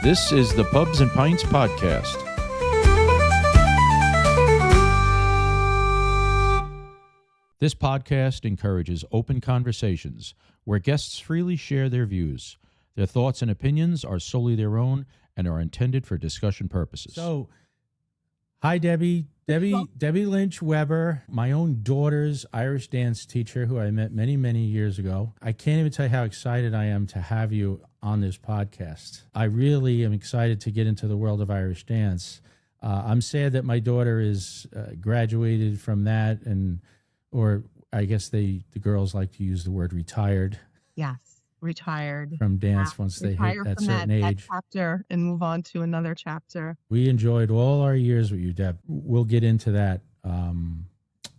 This is the Pubs and Pints podcast. This podcast encourages open conversations where guests freely share their views. Their thoughts and opinions are solely their own and are intended for discussion purposes. So, hi, Debbie. Debbie Lynch-Webber, my own daughter's Irish dance teacher who I met many, many years ago. I can't even tell you how excited I am to have you on this podcast. I really am excited to get into the world of Irish dance. I'm sad that my daughter is graduated from that, or I guess the girls like to use the word retired. Yes, retired from dance once they hit that certain age. That chapter and move on to another chapter. We enjoyed all our years with you, Deb. We'll get into that in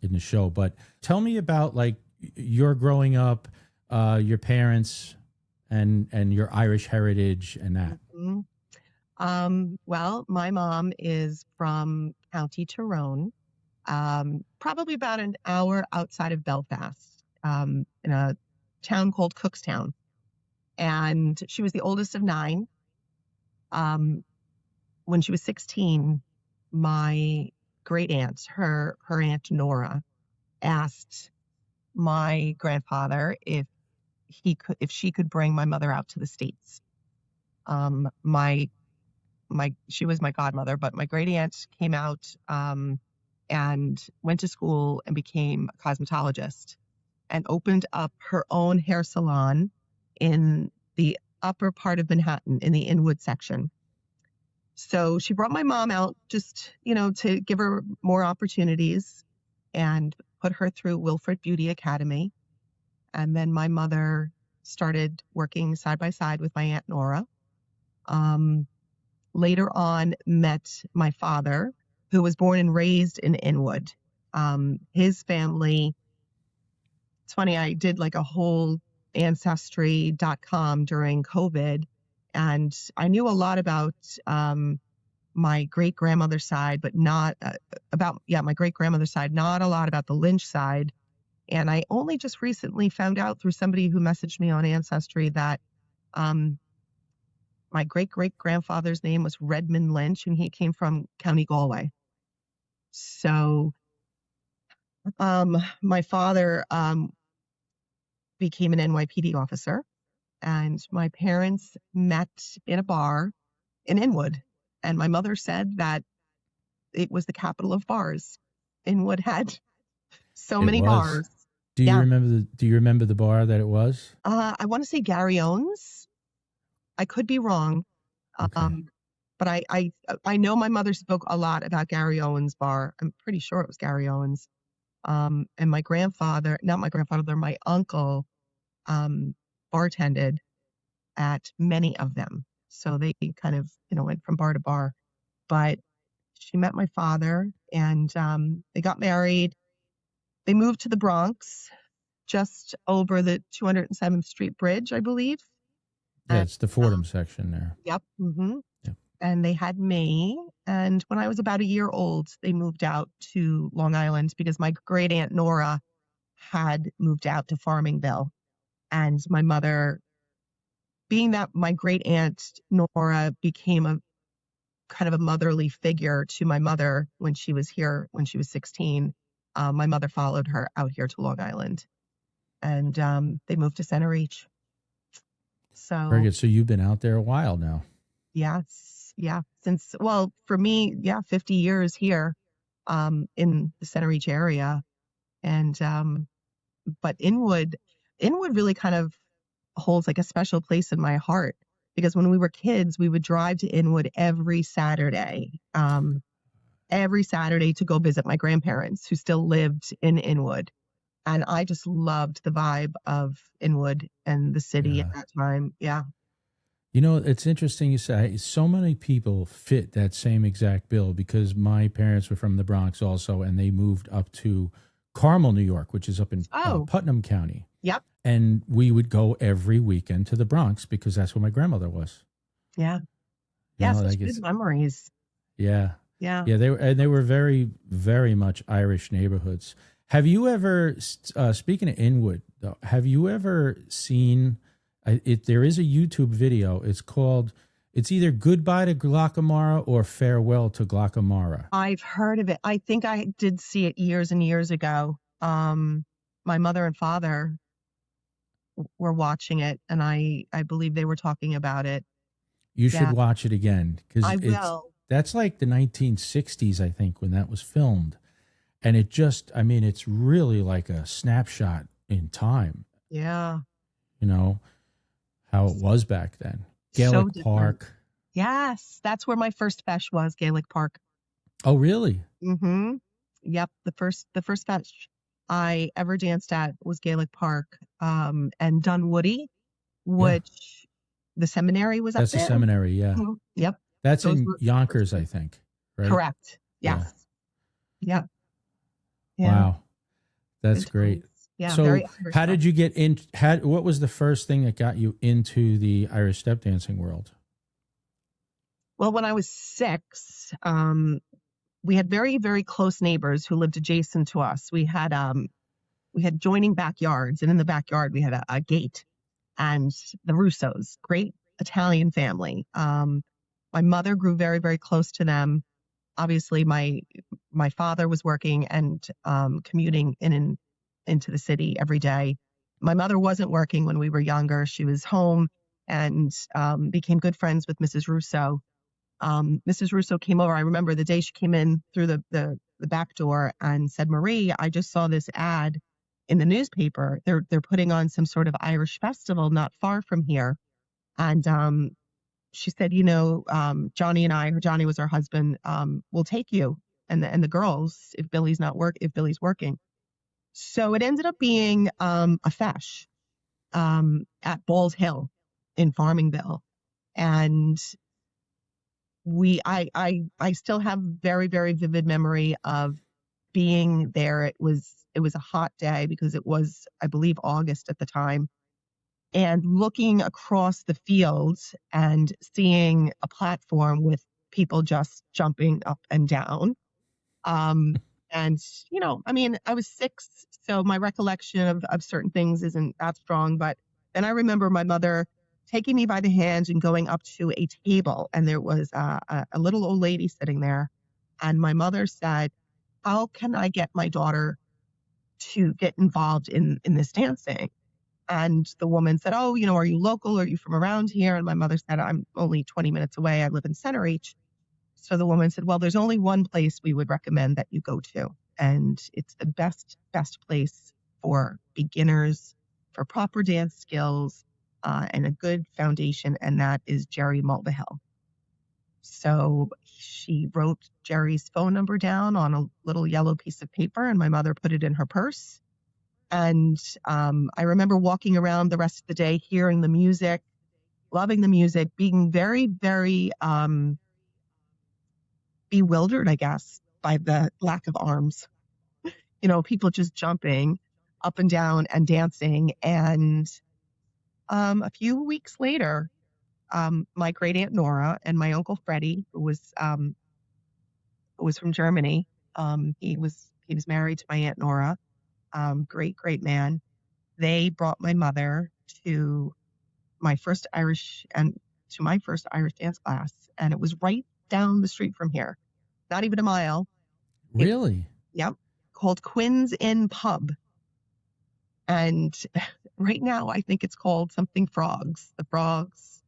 the show. But tell me about like your growing up, your parents, and your Irish heritage and that. Mm-hmm. Well, my mom is from County Tyrone, probably about an hour outside of Belfast, in a town called Cookstown. And she was the oldest of 9. When she was 16, my great aunt, her aunt Nora, asked my grandfather if she could bring my mother out to the States. She was my godmother, but my great aunt came out and went to school and became a cosmetologist and opened up her own hair salon in the upper part of Manhattan in the Inwood section. So she brought my mom out just, to give her more opportunities and put her through Wilfred Beauty Academy. And then my mother started working side by side with my Aunt Nora. Later on, met my father, who was born and raised in Inwood. His family, it's funny, I did like a whole ancestry.com during COVID, and I knew a lot about my great grandmother's side, but not my great grandmother's side, not a lot about the Lynch side. And I only just recently found out through somebody who messaged me on Ancestry that my great great grandfather's name was Redmond Lynch, and he came from County Galway. So my father became an NYPD officer, and my parents met in a bar in Inwood. And my mother said that it was the capital of bars. Inwood had so many bars. Do you remember the bar that it was? I want to say Gary Owens. I could be wrong. Okay. But I know my mother spoke a lot about Gary Owens' bar. I'm pretty sure it was Gary Owens. And my uncle bartended at many of them. So they kind of, went from bar to bar. But she met my father, and they got married. They moved to the Bronx, just over the 207th Street Bridge, I believe. Yeah, it's the Fordham section there. Yep. Mm-hmm. Yep. And they had me. And when I was about a year old, they moved out to Long Island because my great aunt Nora had moved out to Farmingville. And my mother, being that my great aunt Nora became a kind of a motherly figure to my mother when she was here, when she was 16, my mother followed her out here to Long Island. And they moved to Center Reach. So very good. So you've been out there a while now. Yes. Yeah. For me, 50 years here in the Center Reach area. And but Inwood really kind of holds like a special place in my heart, because when we were kids, we would drive to Inwood every Saturday to go visit my grandparents who still lived in Inwood. And I just loved the vibe of Inwood and the city at that time. Yeah. It's interesting you say so many people fit that same exact bill, because my parents were from the Bronx also, and they moved up to Carmel, New York, which is up in Putnam County. Yep. And we would go every weekend to the Bronx because that's where my grandmother was. Yeah. Such good memories. Yeah. Yeah. Yeah. They were very, very much Irish neighborhoods. Have you ever, speaking of Inwood, though, have you ever seen, there is a YouTube video. It's either Goodbye to Glockamara or Farewell to Glockamara. I've heard of it. I think I did see it years and years ago. My mother and father were watching it, and I believe they were talking about it. You Yeah. should watch it again because I will. that's like the 1960s, I think, when that was filmed. And it just, I mean, it's really like a snapshot in time, Yeah. you know, how it was back then. So Gaelic different. Park. Yes, that's where my first fesh was, Gaelic Park. Oh, really? Mm-hmm. Yep, the first fesh I ever danced at was Gaelic Park, and Dunwoody, which the seminary was up That's the there. seminary, yeah. Mhm. Yep. That's Those in were- Yonkers, I think, right? Correct. Yeah. Yes. Yeah. Yeah. Wow. That's Good great. times. Yeah. So very how Irish did you get in? What was the first thing that got you into the Irish step dancing world? Well, when I was 6, we had very, very close neighbors who lived adjacent to us. We had joining backyards, and in the backyard we had a gate, and the Russos, great Italian family. My mother grew very, very close to them. Obviously, my father was working and commuting into the city every day. My mother wasn't working when we were younger. She was home and became good friends with Mrs. Russo. Mrs. Russo came over. I remember the day she came in through the back door and said, "Marie, I just saw this ad in the newspaper. They're putting on some sort of Irish festival not far from here." And she said, Johnny and I, or Johnny was her husband, will take you and the girls if Billy's working. So it ended up being a fesh at Balls Hill in Farmingville, and I still have very, very vivid memory of being there. It was a hot day because it was, I believe, August at the time, and looking across the fields and seeing a platform with people just jumping up and down. And I mean, I was 6, so my recollection of certain things isn't that strong. But then I remember my mother taking me by the hand and going up to a table, and there was a little old lady sitting there, and my mother said, "How can I get my daughter to get involved in this dancing?" And the woman said, "Oh, are you local? Are you from around here?" And my mother said, "I'm only 20 minutes away. I live in Center Reach." So the woman said, "Well, there's only one place we would recommend that you go to, and it's the best place for beginners, for proper dance skills, and a good foundation, and that is Jerry Mulvihill." So she wrote Jerry's phone number down on a little yellow piece of paper, and my mother put it in her purse. And I remember walking around the rest of the day, hearing the music, loving the music, being very, very bewildered, I guess, by the lack of arms. People just jumping up and down and dancing. And a few weeks later, my great aunt Nora and my uncle Freddie, who was from Germany, he was married to my aunt Nora, great man. They brought my mother to my first Irish dance class, and it was right down the street from here, not even a mile. Really? Yep, called Quinn's Inn Pub, and right now I think it's called something Frogs. The Frogs.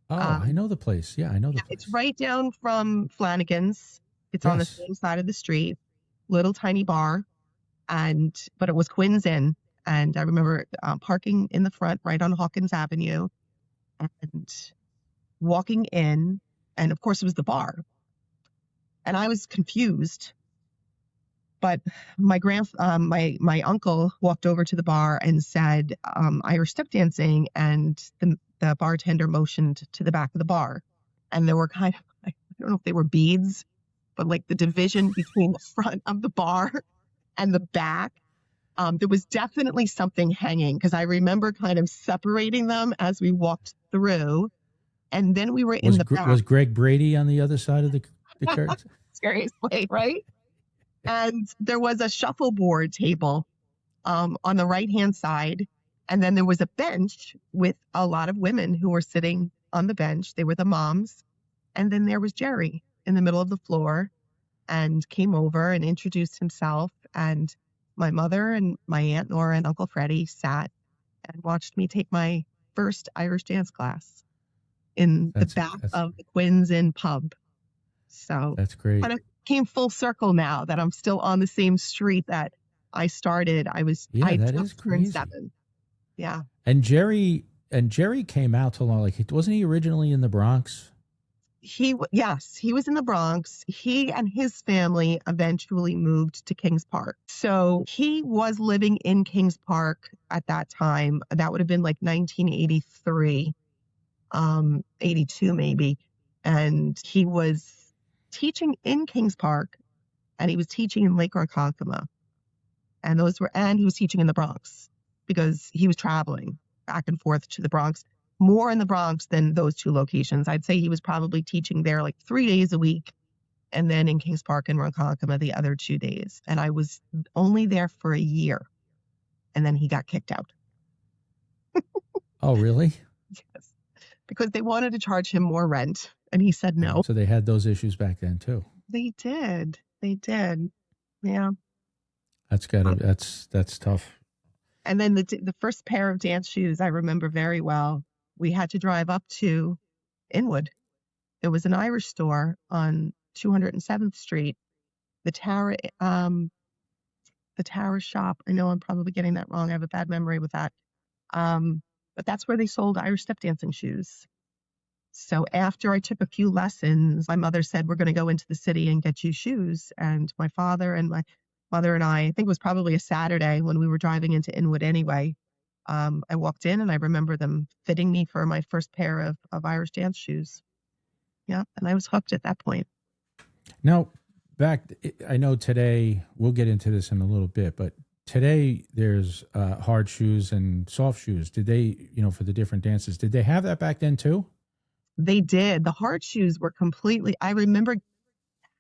Oh, I know the place. Yeah, I know the place. It's right down from Flanagan's. It's on the Yes. same side of the street, little tiny bar, but it was Quinn's Inn. And I remember parking in the front right on Hawkins Avenue and walking in. And of course, it was the bar. And I was confused. But my uncle walked over to the bar and said, Irish step dancing. And the bartender motioned to the back of the bar. And there were kind of, I don't know if they were beads, but like the division between the front of the bar and the back. There was definitely something hanging, because I remember kind of separating them as we walked through. And then we were in the back. Was Greg Brady on the other side of the curtains? Seriously, right? And there was a shuffleboard table on the right-hand side. And then there was a bench with a lot of women who were sitting on the bench. They were the moms. And then there was Jerry in the middle of the floor and came over and introduced himself. And my mother and my Aunt Nora and Uncle Freddie sat and watched me take my first Irish dance class in the back of the Quinn's Inn pub. So that's great. Kind of came full circle now that I'm still on the same street that I started. I that is crazy. 7. Yeah. And Jerry came out to law. Like, wasn't he originally in the Bronx? Yes, he was in the Bronx. He and his family eventually moved to Kings Park. So he was living in Kings Park at that time. That would have been like 1983, 82 maybe. And he was teaching in Kings Park, and he was teaching in Lake Ronkonkoma. And he was teaching in the Bronx because he was traveling back and forth to the Bronx, more in the Bronx than those two locations. I'd say he was probably teaching there like 3 days a week, and then in Kings Park and Ronkonkoma the other 2 days. And I was only there for a year, and then he got kicked out. Oh, really? Yes, because they wanted to charge him more rent, and he said no. So they had those issues back then too. They did. Yeah. That's tough. And then the first pair of dance shoes I remember very well. We had to drive up to Inwood. There was an Irish store on 207th Street. The Tower shop. I know I'm probably getting that wrong. I have a bad memory with that. But that's where they sold Irish step dancing shoes. So after I took a few lessons, my mother said, we're going to go into the city and get you shoes. And my father and my mother and I think it was probably a Saturday when we were driving into Inwood anyway. I walked in and I remember them fitting me for my first pair of Irish dance shoes. Yeah. And I was hooked at that point. Now, I know today, we'll get into this in a little bit, but today there's hard shoes and soft shoes. Did they, for the different dances, did they have that back then too? They did. The hard shoes were I remember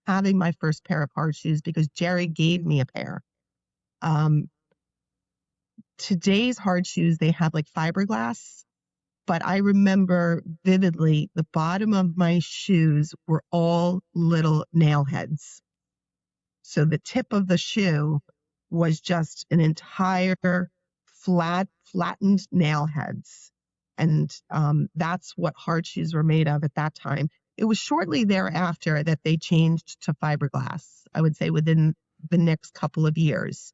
having my first pair of hard shoes because Jerry gave me a pair. Today's hard shoes, they have like fiberglass, but I remember vividly the bottom of my shoes were all little nail heads. So the tip of the shoe was just an entire flattened nail heads. And that's what hard shoes were made of at that time. It was shortly thereafter that they changed to fiberglass, I would say within the next couple of years.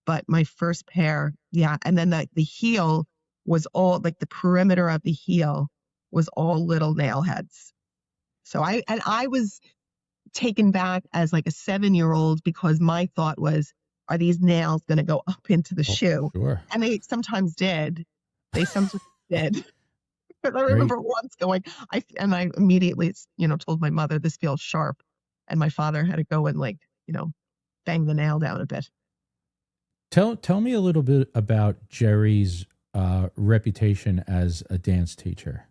But my first pair, yeah. And then the heel was all, like the perimeter of the heel was all little nail heads. So I was taken back as like a 7-year-old because my thought was, are these nails going to go up into the shoe? Sure. And they sometimes did. Because I remember once going, I immediately, told my mother, this feels sharp. And my father had to go and bang the nail down a bit. Tell me a little bit about Jerry's reputation as a dance teacher.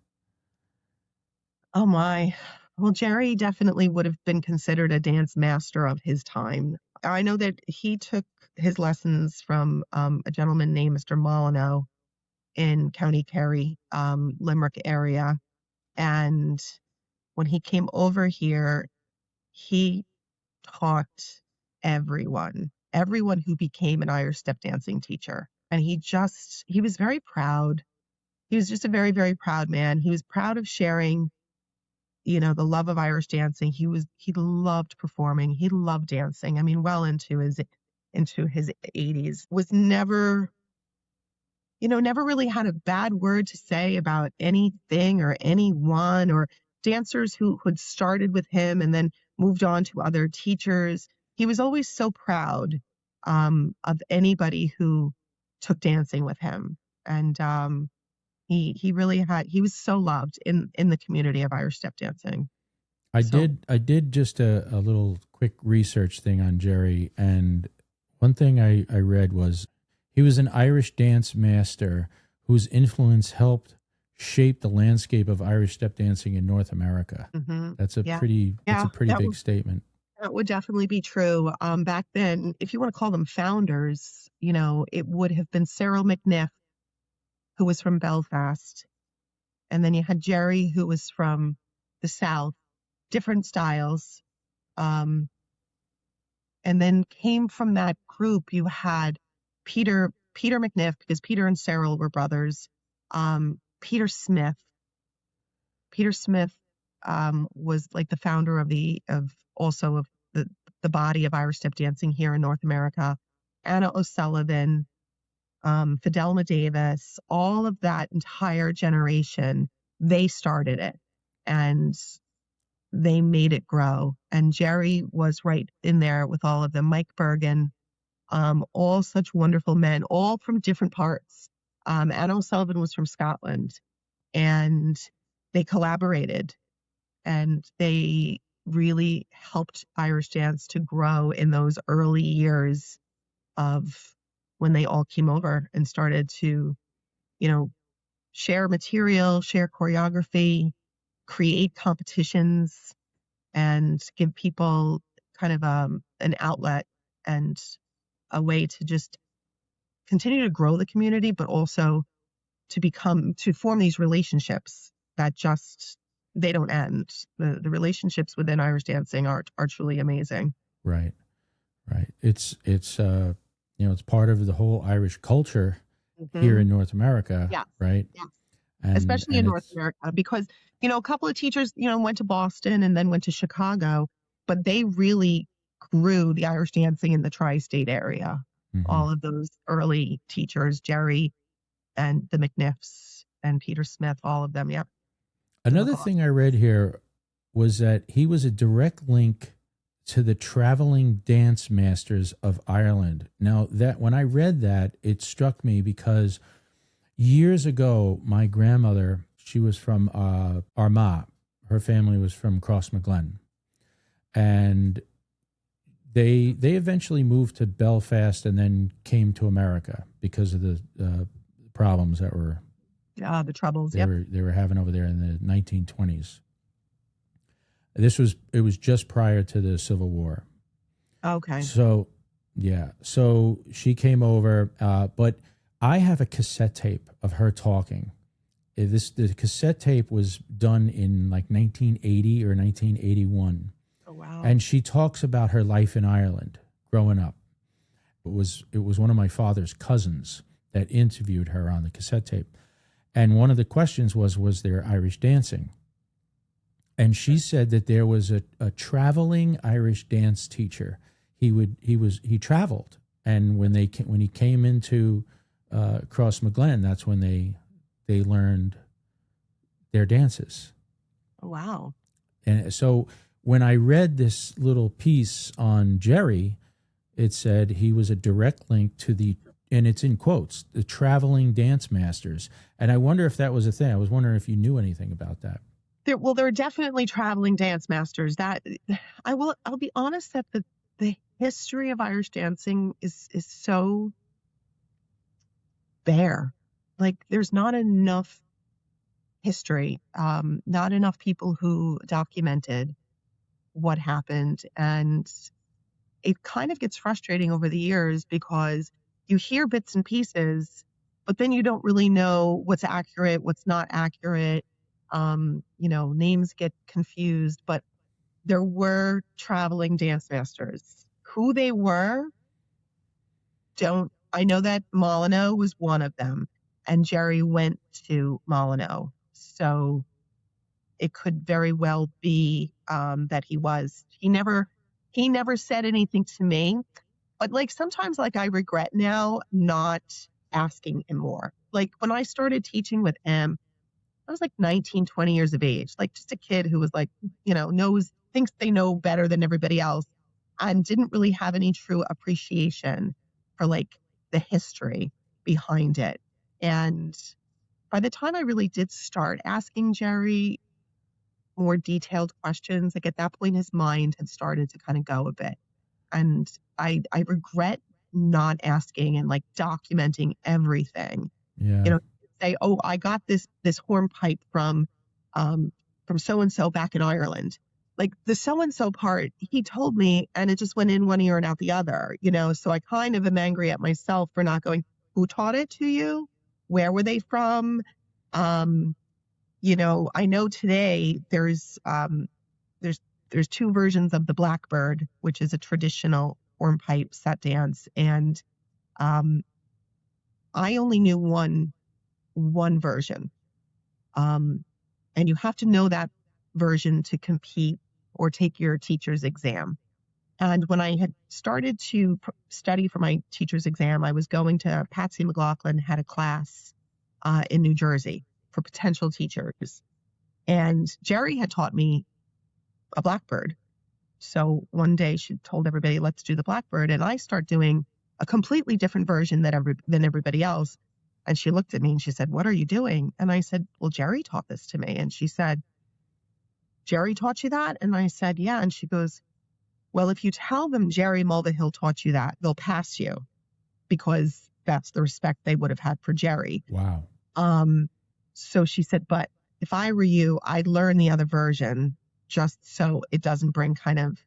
Oh my. Well, Jerry definitely would have been considered a dance master of his time. I know that he took his lessons from a gentleman named Mr. Molyneux in County Kerry, Limerick area. And when he came over here, he taught everyone who became an Irish step dancing teacher. And he was very proud. He was just a very, very proud man. He was proud of sharing, the love of Irish dancing. He loved performing. He loved dancing. I mean, well into his 80s. Was never really had a bad word to say about anything or anyone, or dancers who had started with him and then moved on to other teachers. He was always so proud of anybody who took dancing with him. And he was so loved in the community of Irish step dancing. I did just a little quick research thing on Jerry, and one thing I read was he was an Irish dance master whose influence helped shape the landscape of Irish step dancing in North America. Mm-hmm. That's a pretty big statement. That would definitely be true. Back then, if you want to call them founders, it would have been Cyril McNiff, who was from Belfast, And then you had Jerry, who was from the South, different styles. And then came from that group, you had Peter McNiff, because Peter and Cyril were brothers. Peter Smith. Peter Smith was like the founder of the body of Irish step dancing here in North America. Anna O'Sullivan, Fidelma Davis, all of that entire generation, they started it and they made it grow. And Jerry was right in there with all of them. Mike Bergen, all such wonderful men, all from different parts. Anna O'Sullivan was from Scotland, and they collaborated and they really helped Irish dance to grow in those early years of when they all came over and started to, share material, share choreography, create competitions, and give people kind of an outlet and a way to just continue to grow the community, but also to form these relationships that they don't end. The relationships within Irish dancing are truly amazing. Right. It's it's part of the whole Irish culture here in North America. Yeah. Right. Yeah. Especially in North America, because, a couple of teachers, went to Boston and then went to Chicago, but they really grew the Irish dancing in the tri-state area. Mm-hmm. All of those early teachers, Jerry and the McNiffs and Peter Smith, all of them. Yep. Another thing I read here was that he was a direct link to the traveling dance masters of Ireland. Now, that when I read that, it struck me because years ago, my grandmother, she was from Armagh. Her family was from Crossmaglen. And they eventually moved to Belfast and then came to America because of the problems that were the troubles they were having over there in the 1920s. It was just prior to the Civil War. Okay. So she came over, but I have a cassette tape of her talking. The cassette tape was done in like 1980 or 1981. Oh, wow. And she talks about her life in Ireland growing up. It was one of my father's cousins that interviewed her on the cassette tape. And one of the questions was there Irish dancing? And she said that there was a traveling Irish dance teacher. He traveled, and when he came into Crossmaglen, that's when they learned their dances. Oh, wow. And so when I read this little piece on Jerry, it said he was a direct link to and it's in quotes, the traveling dance masters. And I wonder if that was a thing. I was wondering if you knew anything about that. There are definitely traveling dance masters. That I'll be honest that the history of Irish dancing is so bare. Like, there's not enough history, not enough people who documented what happened. And it kind of gets frustrating over the years because you hear bits and pieces, but then you don't really know what's accurate, what's not accurate. Names get confused, but there were traveling dance masters. Who they were, I know that Molyneux was one of them, and Jerry went to Molyneux. So it could very well be that he was. He never said anything to me, but like sometimes like I regret now not asking him more. Like when I started teaching with him, I was like 19, 20 years of age, like just a kid who was like, thinks they know better than everybody else and didn't really have any true appreciation for like the history behind it. And by the time I really did start asking Jerry more detailed questions, like at that point, his mind had started to kind of go a bit. And I regret not asking and like documenting everything. Yeah. Say, oh, I got this hornpipe from so-and-so back in Ireland. Like the so-and-so part, he told me, and it just went in one ear and out the other, so I kind of am angry at myself for not going, who taught it to you? Where were they from? I know today there's two versions of the Blackbird, which is a traditional hornpipe set dance, and I only knew one version, and you have to know that version to compete or take your teacher's exam. And when I had started to study for my teacher's exam, I was going to Patsy McLaughlin had a class in New Jersey for potential teachers, and Jerry had taught me a Blackbird. So one day she told everybody, let's do the Blackbird. And I start doing a completely different version than everybody else. And she looked at me and she said, what are you doing? And I said, well, Jerry taught this to me. And she said, Jerry taught you that? And I said, yeah. And she goes, well, if you tell them Jerry Mulvihill taught you that, they'll pass you, because that's the respect they would have had for Jerry. Wow. So she said, but if I were you, I'd learn the other version just so it doesn't bring kind of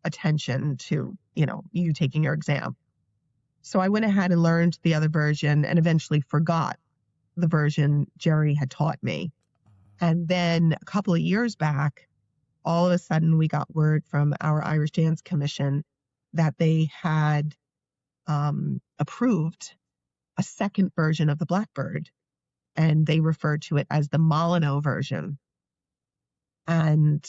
attention to, you taking your exam. So I went ahead and learned the other version and eventually forgot the version Jerry had taught me. And then a couple of years back, all of a sudden we got word from our Irish Dance Commission that they had approved a second version of the Blackbird, and they referred to it as the Molyneux version. And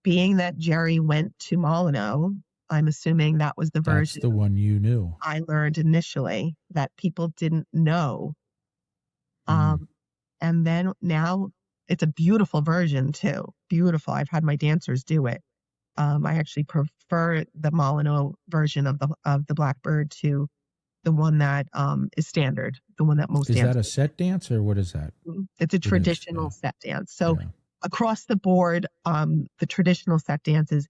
being that Jerry went to Molyneux, I'm assuming that was the version. That's the one you knew. I learned initially that people didn't know. And then now it's a beautiful version too. Beautiful. I've had my dancers do it. I actually prefer the Molyneux version of the Blackbird to the one that is standard, the one that most Is dancers. that a set dance or what is that? It's a traditional set dance. So across the board, the traditional set dances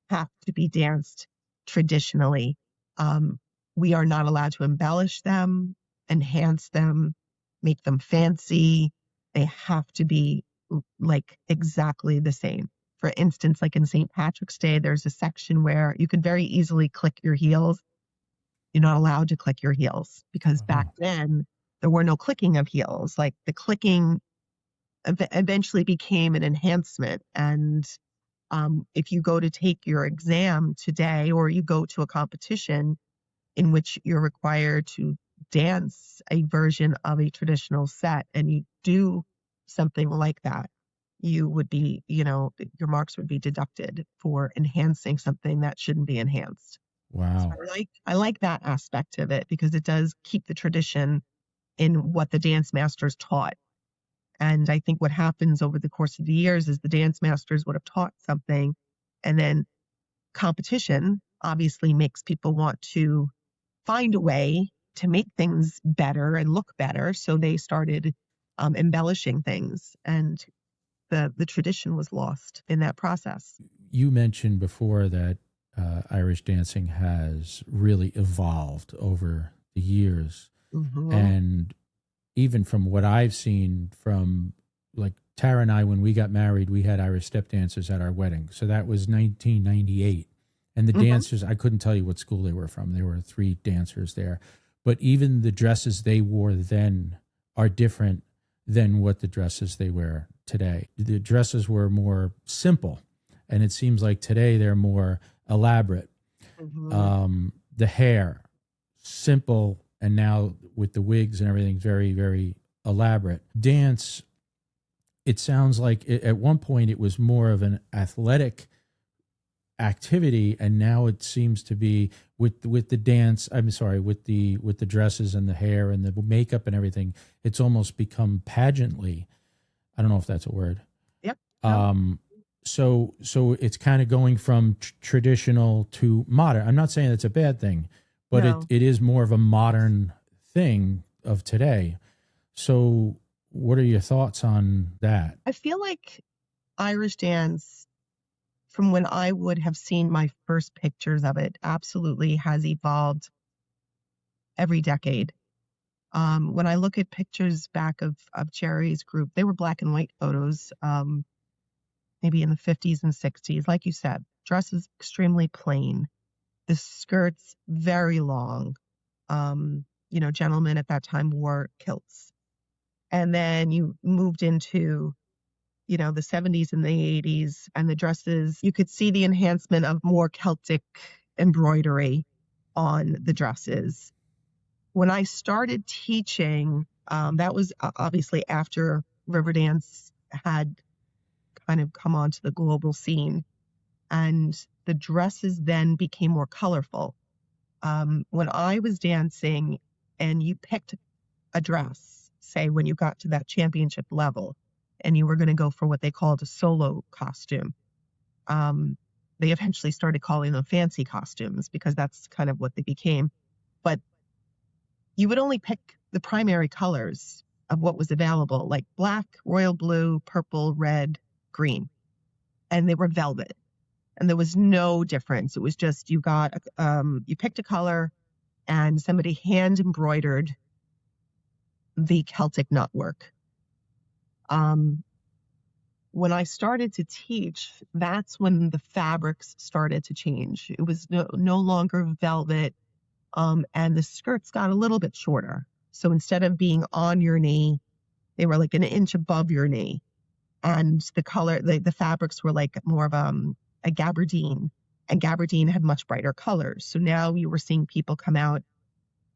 have to be danced traditionally. We are not allowed to embellish them, enhance them, make them fancy. They have to be like exactly the same. For instance, like in St. Patrick's Day, there's a section where you could very easily click your heels. You're not allowed to click your heels because back then there were no clicking of heels. Like the clicking eventually became an enhancement. And if you go to take your exam today, or you go to a competition in which you're required to dance a version of a traditional set, and you do something like that, you would be, your marks would be deducted for enhancing something that shouldn't be enhanced. Wow. So I like that aspect of it because it does keep the tradition in what the dance masters taught. And I think what happens over the course of the years is the dance masters would have taught something, and then competition obviously makes people want to find a way to make things better and look better. So they started embellishing things, and the tradition was lost in that process. You mentioned before that Irish dancing has really evolved over the years. Mm-hmm. And even from what I've seen from, like, Tara and I, when we got married, we had Irish step dancers at our wedding. So that was 1998. And the dancers, I couldn't tell you what school they were from. There were 3 dancers there. But even the dresses they wore then are different than what the dresses they wear today. The dresses were more simple, and it seems like today they're more elaborate. The hair, simple, and now with the wigs and everything, very, very elaborate. Dance, it sounds like at one point it was more of an athletic activity, and now it seems to be with the dance. I'm sorry, with the dresses and the hair and the makeup and everything. It's almost become pageantly. I don't know if that's a word. Yep. So it's kind of going from traditional to modern. I'm not saying it's a bad thing, but it is more of a modern thing of today. So what are your thoughts on that? I feel like Irish dance, from when I would have seen my first pictures of it, absolutely has evolved every decade. When I look at pictures back of Jerry's group, they were black and white photos, maybe in the 50s and 60s. Like you said, dresses extremely plain, the skirts very long. Gentlemen at that time wore kilts. And then you moved into the 70s and the 80s, and the dresses, you could see the enhancement of more Celtic embroidery on the dresses. When I started teaching, that was obviously after Riverdance had kind of come onto the global scene, and the dresses then became more colorful. When I was dancing and you picked a dress, say when you got to that championship level, and you were going to go for what they called a solo costume, they eventually started calling them fancy costumes because that's kind of what they became. But you would only pick the primary colors of what was available, like black, royal blue, purple, red, green, and they were velvet. And there was no difference. It was just you picked a color and somebody hand embroidered the Celtic knotwork. When I started to teach, that's when the fabrics started to change. It was no longer velvet, and the skirts got a little bit shorter. So instead of being on your knee, they were like an inch above your knee. And the color, the fabrics were like more of a gabardine, and gabardine had much brighter colors. So now you were seeing people come out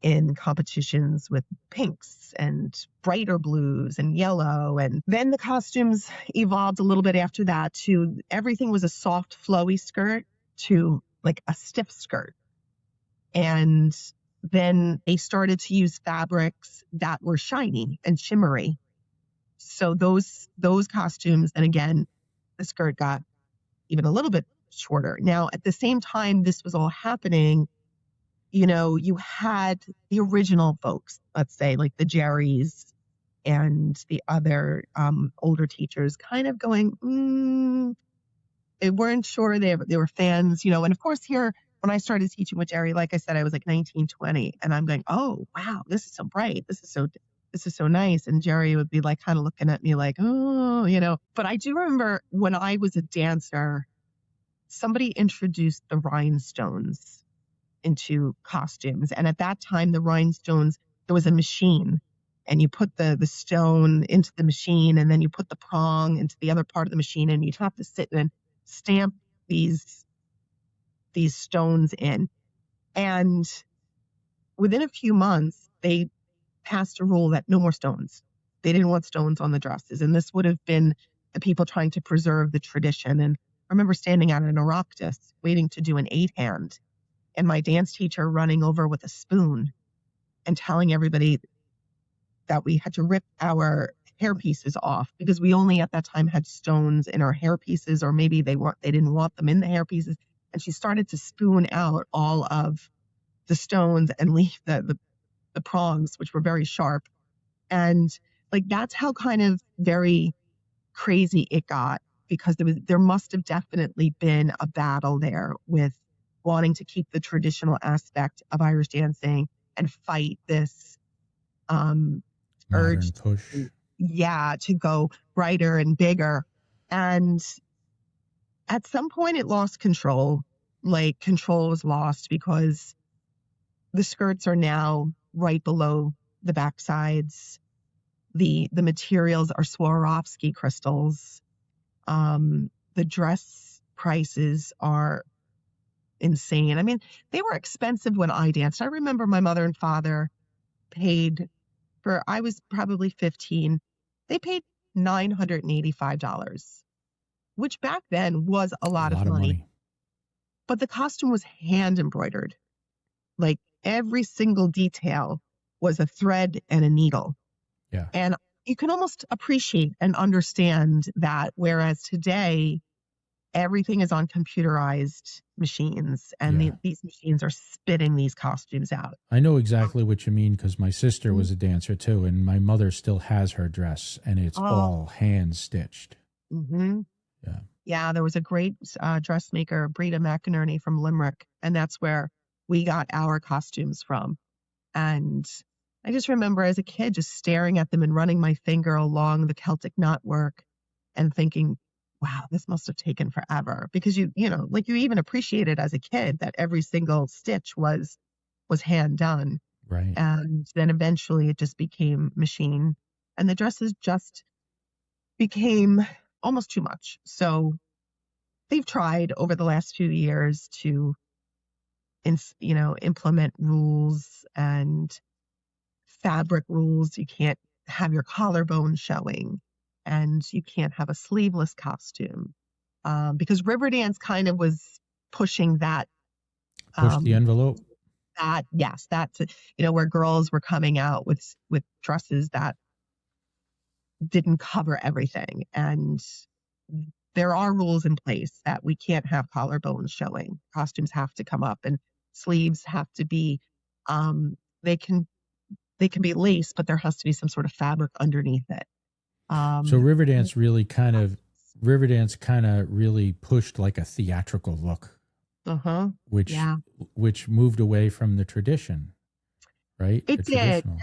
in competitions with pinks and brighter blues and yellow. And then the costumes evolved a little bit after that to everything was a soft, flowy skirt to like a stiff skirt. And then they started to use fabrics that were shiny and shimmery. So those costumes, and again, the skirt got even a little bit shorter. Now, at the same time this was all happening, you had the original folks, let's say like the Jerrys and the other older teachers kind of going, they weren't sure. They were fans, and of course here, when I started teaching with Jerry, like I said, I was like 19, 20, and I'm going, oh, wow, this is so bright. This is so nice. And Jerry would be like kind of looking at me like, oh, but I do remember when I was a dancer, somebody introduced the rhinestones into costumes. And at that time, the rhinestones, there was a machine, and you put the stone into the machine, and then you put the prong into the other part of the machine, and you'd have to sit and stamp these stones in. And within a few months, they passed a rule that no more stones. They didn't want stones on the dresses. And this would have been the people trying to preserve the tradition. And I remember standing out in a Oireachtas waiting to do an 8-hand, and my dance teacher running over with a spoon and telling everybody that we had to rip our hair pieces off because we only at that time had stones in our hair pieces, or maybe they didn't want them in the hair pieces. And she started to spoon out all of the stones and leave the prongs, which were very sharp. And like that's how kind of very crazy it got, because there must have definitely been a battle there with wanting to keep the traditional aspect of Irish dancing and fight this urge push. To go brighter and bigger. And at some point it lost control. Like control was lost because the skirts are now right below the backsides. The materials are Swarovski crystals. The dress prices are insane. I mean, they were expensive when I danced. I remember my mother and father paid I was probably 15. They paid $985, which back then was a lot of money. But the costume was hand embroidered. Like every single detail was a thread and a needle. Yeah. And you can almost appreciate and understand that, whereas today, everything is on computerized machines, and these machines are spitting these costumes out. I know exactly what you mean because my sister was a dancer too, and my mother still has her dress, and it's all hand stitched. Mm-hmm. Yeah, there was a great dressmaker, Breda McInerney from Limerick, and that's where we got our costumes from. And I just remember as a kid just staring at them and running my finger along the Celtic knotwork and thinking, wow, this must have taken forever, because you even appreciated as a kid that every single stitch was hand done. Right. And then eventually it just became machine, and the dresses just became almost too much. So they've tried over the last few years to, implement rules and fabric rules. You can't have your collarbone showing, and you can't have a sleeveless costume, because Riverdance kind of was pushing that. Push the envelope. Yes, that's where girls were coming out with dresses that didn't cover everything, and there are rules in place that we can't have collarbones showing. Costumes have to come up, and sleeves have to be. They can be lace, but there has to be some sort of fabric underneath it. So Riverdance kind of really pushed like a theatrical look, Yeah, which moved away from the tradition, right? it The did. traditional.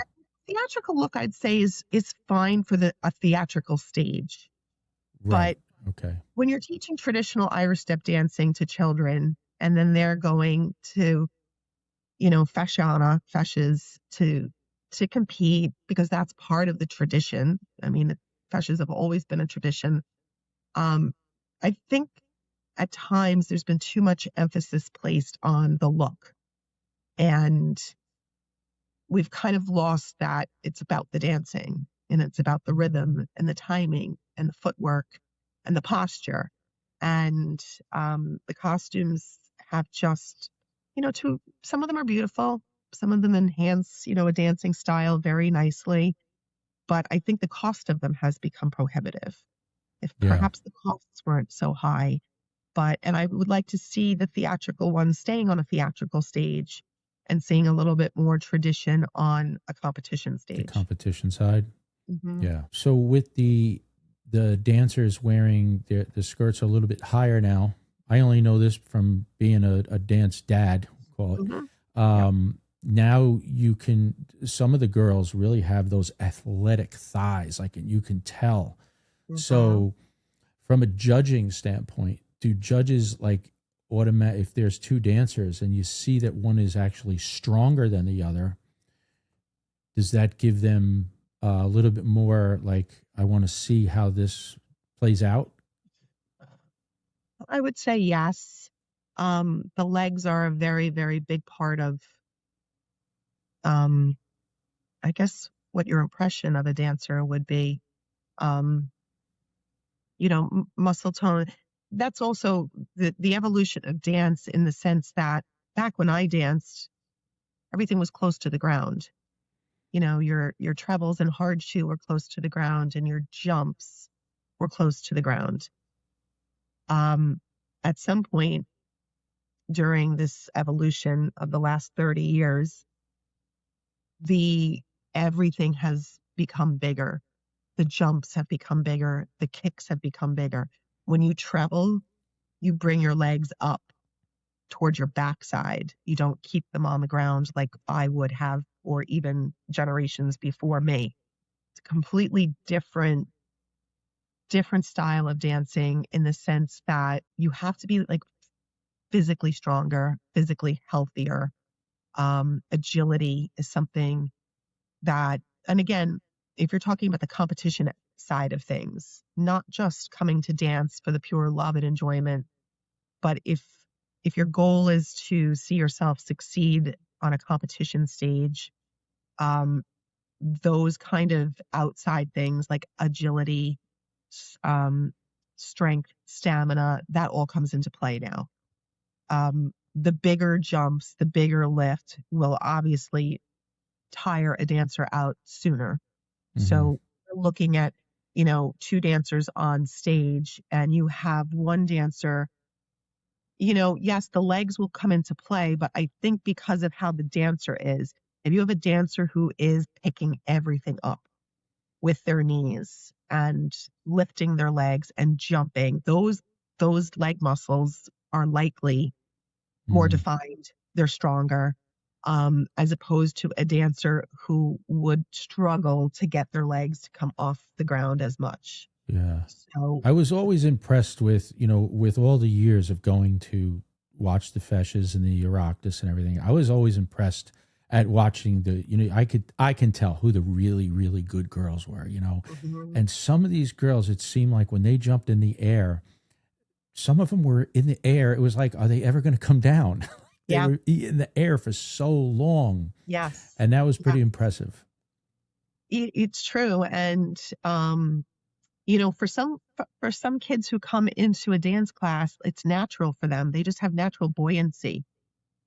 Theatrical look, I'd say, is fine for a theatrical stage, Right. but Okay. when you're teaching traditional Irish step dancing to children, and then they're going to, feshes to compete, because that's part of the tradition. I mean, feshes have always been a tradition. I think at times there's been too much emphasis placed on the look, and we've kind of lost that it's about the dancing, and it's about the rhythm and the timing and the footwork and the posture. And the costumes have just, some of them are beautiful. Some of them enhance, a dancing style very nicely. But I think the cost of them has become prohibitive. If Yeah. perhaps the costs weren't so high, and I would like to see the theatrical ones staying on a theatrical stage and seeing a little bit more tradition on a competition The stage. competition side. Mm-hmm. Yeah. So with the dancers wearing the skirts a little bit higher now, I only know this from being a dance dad, call it. Mm-hmm. Now some of the girls really have those athletic thighs, like you can tell. Mm-hmm. So from a judging standpoint, do judges like if there's two dancers and you see that one is actually stronger than the other, does that give them a little bit more like, I want to see how this plays out? I would say yes. The legs are a very, very big part of, I guess, what your impression of a dancer would be. Um, Muscle tone. That's also the evolution of dance, in the sense that back when I danced, everything was close to the ground. Your trebles and hard shoe were close to the ground, and your jumps were close to the ground. At some point during this evolution of the last 30 years, the everything has become bigger. The jumps have become bigger. The kicks have become bigger. When you treble, you bring your legs up towards your backside. You don't keep them on the ground like I would have, or even generations before me. It's a completely different style of dancing, in the sense that you have to be like physically stronger, physically healthier. Agility is something that, and again, if you're talking about the competition side of things, not just coming to dance for the pure love and enjoyment, but if your goal is to see yourself succeed on a competition stage, um, those kind of outside things like agility, um, strength, stamina, that all comes into play now. The bigger jumps, the bigger lift will obviously tire a dancer out sooner. Mm-hmm. So we're looking at, two dancers on stage, and you have one dancer, yes, the legs will come into play, but I think because of how the dancer is, if you have a dancer who is picking everything up with their knees and lifting their legs and jumping, those leg muscles are likely more defined. They're stronger, as opposed to a dancer who would struggle to get their legs to come off the ground as much. Yeah. So I was always impressed with, with all the years of going to watch the feshes and the Oireachtas and everything. I was always impressed at watching I can tell who the really, really good girls were, Mhm. and some of these girls, it seemed like when they jumped in the air, some of them were in the air. It was like, are they ever going to come down? They Yeah. were in the air for so long, Yes. and that was Yeah. pretty impressive. It's true. And, for some kids who come into a dance class, it's natural for them. They just have natural buoyancy.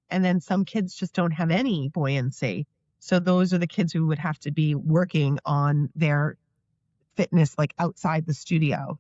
And then some kids just don't have any buoyancy. So those are the kids who would have to be working on their fitness, like outside the studio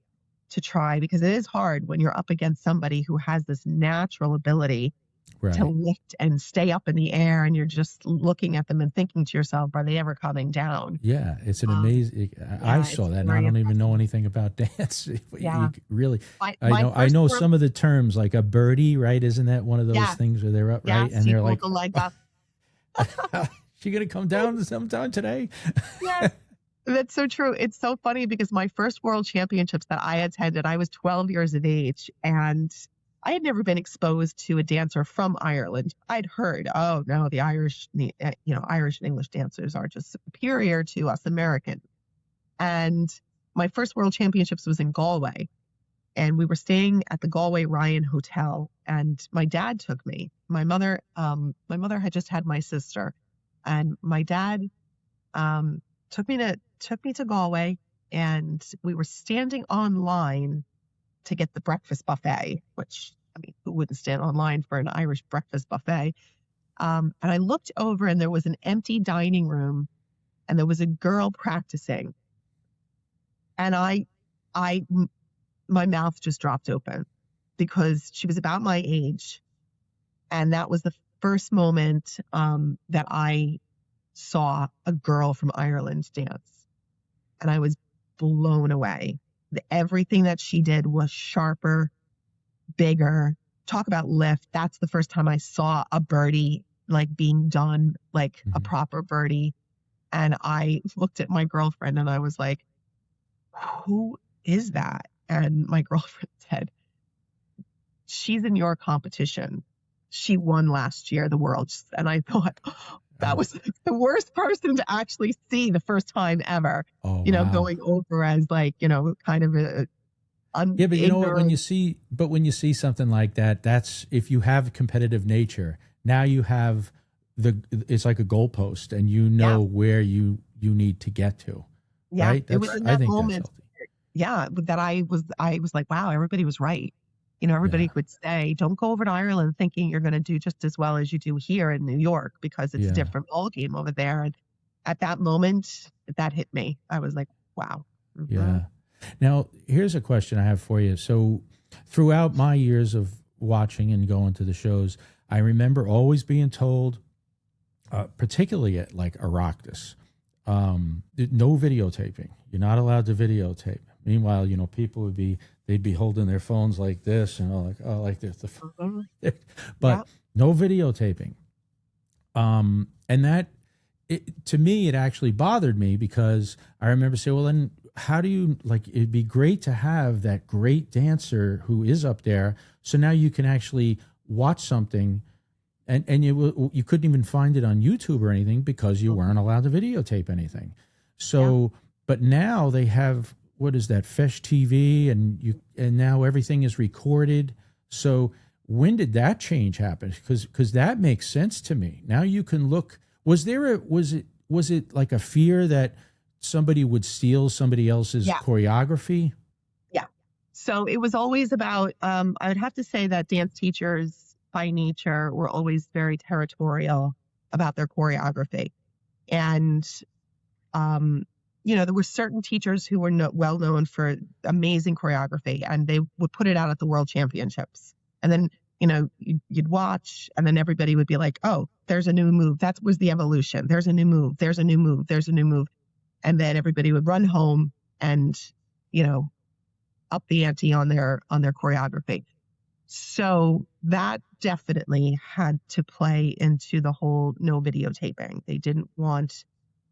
to try, because it is hard when you're up against somebody who has this natural ability to Right. lift and stay up in the air. And you're just looking at them and thinking to yourself, are they ever coming down? Yeah, it's an Um, amazing. I yeah, saw it's that, and I very don't even know impressive. anything about dance. But Yeah. really, I My know. I first know world, some of the terms, like a birdie, right? Isn't that one of those yeah, things where they're up, yeah, right? And so you they're hold like, the leg up. "She gonna come down sometime today?" Yeah. That's so true. It's so funny because my first world championships that I attended, I was 12 years of age, and I had never been exposed to a dancer from Ireland. I'd heard, oh no, the Irish and English dancers are just superior to us Americans. And my first world championships was in Galway, and we were staying at the Galway Ryan Hotel, and my dad took me. My mother had just had my sister, and my dad um, took me to Galway, and we were standing online to get the breakfast buffet, which, I mean, who wouldn't stand online for an Irish breakfast buffet? And I looked over, and there was an empty dining room, and there was a girl practicing, and I, my mouth just dropped open because she was about my age, and that was the first moment that I saw a girl from Ireland dance, and I was blown away. Everything that she did was sharper, bigger. Talk about lift. That's the first time I saw a birdie like being done like a Mhm. proper birdie. And I looked at my girlfriend and I was like, who is that? And my girlfriend said, she's in your competition. She won last year, the Worlds. And I thought, that Oh, was the worst person to actually see the first time ever, oh, wow. going over as like, kind of a Yeah, but you know what? ignorant. When you see something like that, that's if you have competitive nature. Now you have it's like a goalpost, and you Yeah. know where you need to get to, Yeah. right? It was in I that think that's moment. healthy. Yeah. That I was like, wow, everybody was right. Yeah, Everybody would say, don't go over to Ireland thinking you're going to do just as well as you do here in New York because it's a yeah, different ball game over there. And at that moment, that hit me. I was like, wow. yeah. Now, here's a question I have for you. So, throughout my years of watching and going to the shows, I remember always being told, particularly at like Oireachtas, no videotaping. You're not allowed to videotape. Meanwhile, people they'd be holding their phones like this and all like this. Mhm. But Yeah. no videotaping. And that to me, it actually bothered me because I remember saying, well, then how do you like, it'd be great to have that great dancer who is up there. So now you can actually watch something and you couldn't even find it on YouTube or anything because you weren't allowed to videotape anything. Yeah. So, but now they have, what is that, Fesh TV, and now everything is recorded. So when did that change happen? Because that makes sense to me. Now you can look. Was it like a fear that somebody would steal somebody else's Yeah. choreography? Yeah. So it was always about, I would have to say that dance teachers by nature were always very territorial about their choreography. And, um, there were certain teachers who were well known for amazing choreography, and they would put it out at the world championships. And then, you'd watch, and then everybody would be like, oh, there's a new move. That was the evolution. There's a new move. There's a new move. There's a new move. And then everybody would run home and, you know, up the ante on their choreography. So that definitely had to play into the whole no videotaping. They didn't want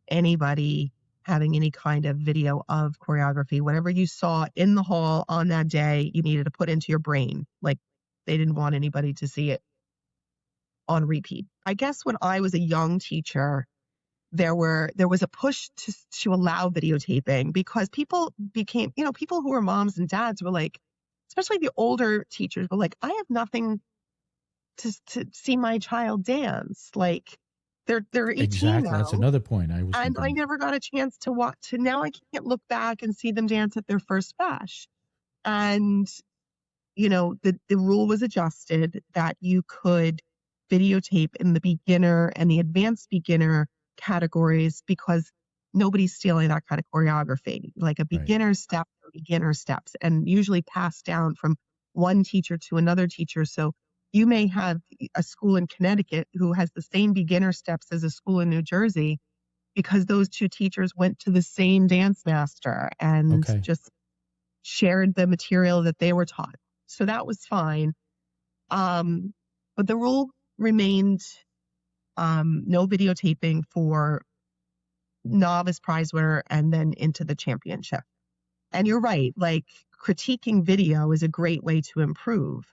anybody having any kind of video of choreography. Whatever you saw in the hall on that day, you needed to put into your brain. Like, they didn't want anybody to see it on repeat. I guess when I was a young teacher, there was a push to allow videotaping because people became, people who were moms and dads were like, especially the older teachers were like, I have nothing to see my child dance. Like they're 18 Exactly. now. That's another point I was And thinking. I never got a chance to watch. To now, I can't look back and see them dance at their first bash. And the rule was adjusted that you could videotape in the beginner and the advanced beginner categories because nobody's stealing that kind of choreography. Like a beginner step, beginner steps, and usually passed down from one teacher to another teacher. So you may have a school in Connecticut who has the same beginner steps as a school in New Jersey because those two teachers went to the same dance master and just shared the material that they were taught. So that was fine. But the rule remained no videotaping for novice prize winner and then into the championship. And you're right, like critiquing video is a great way to improve.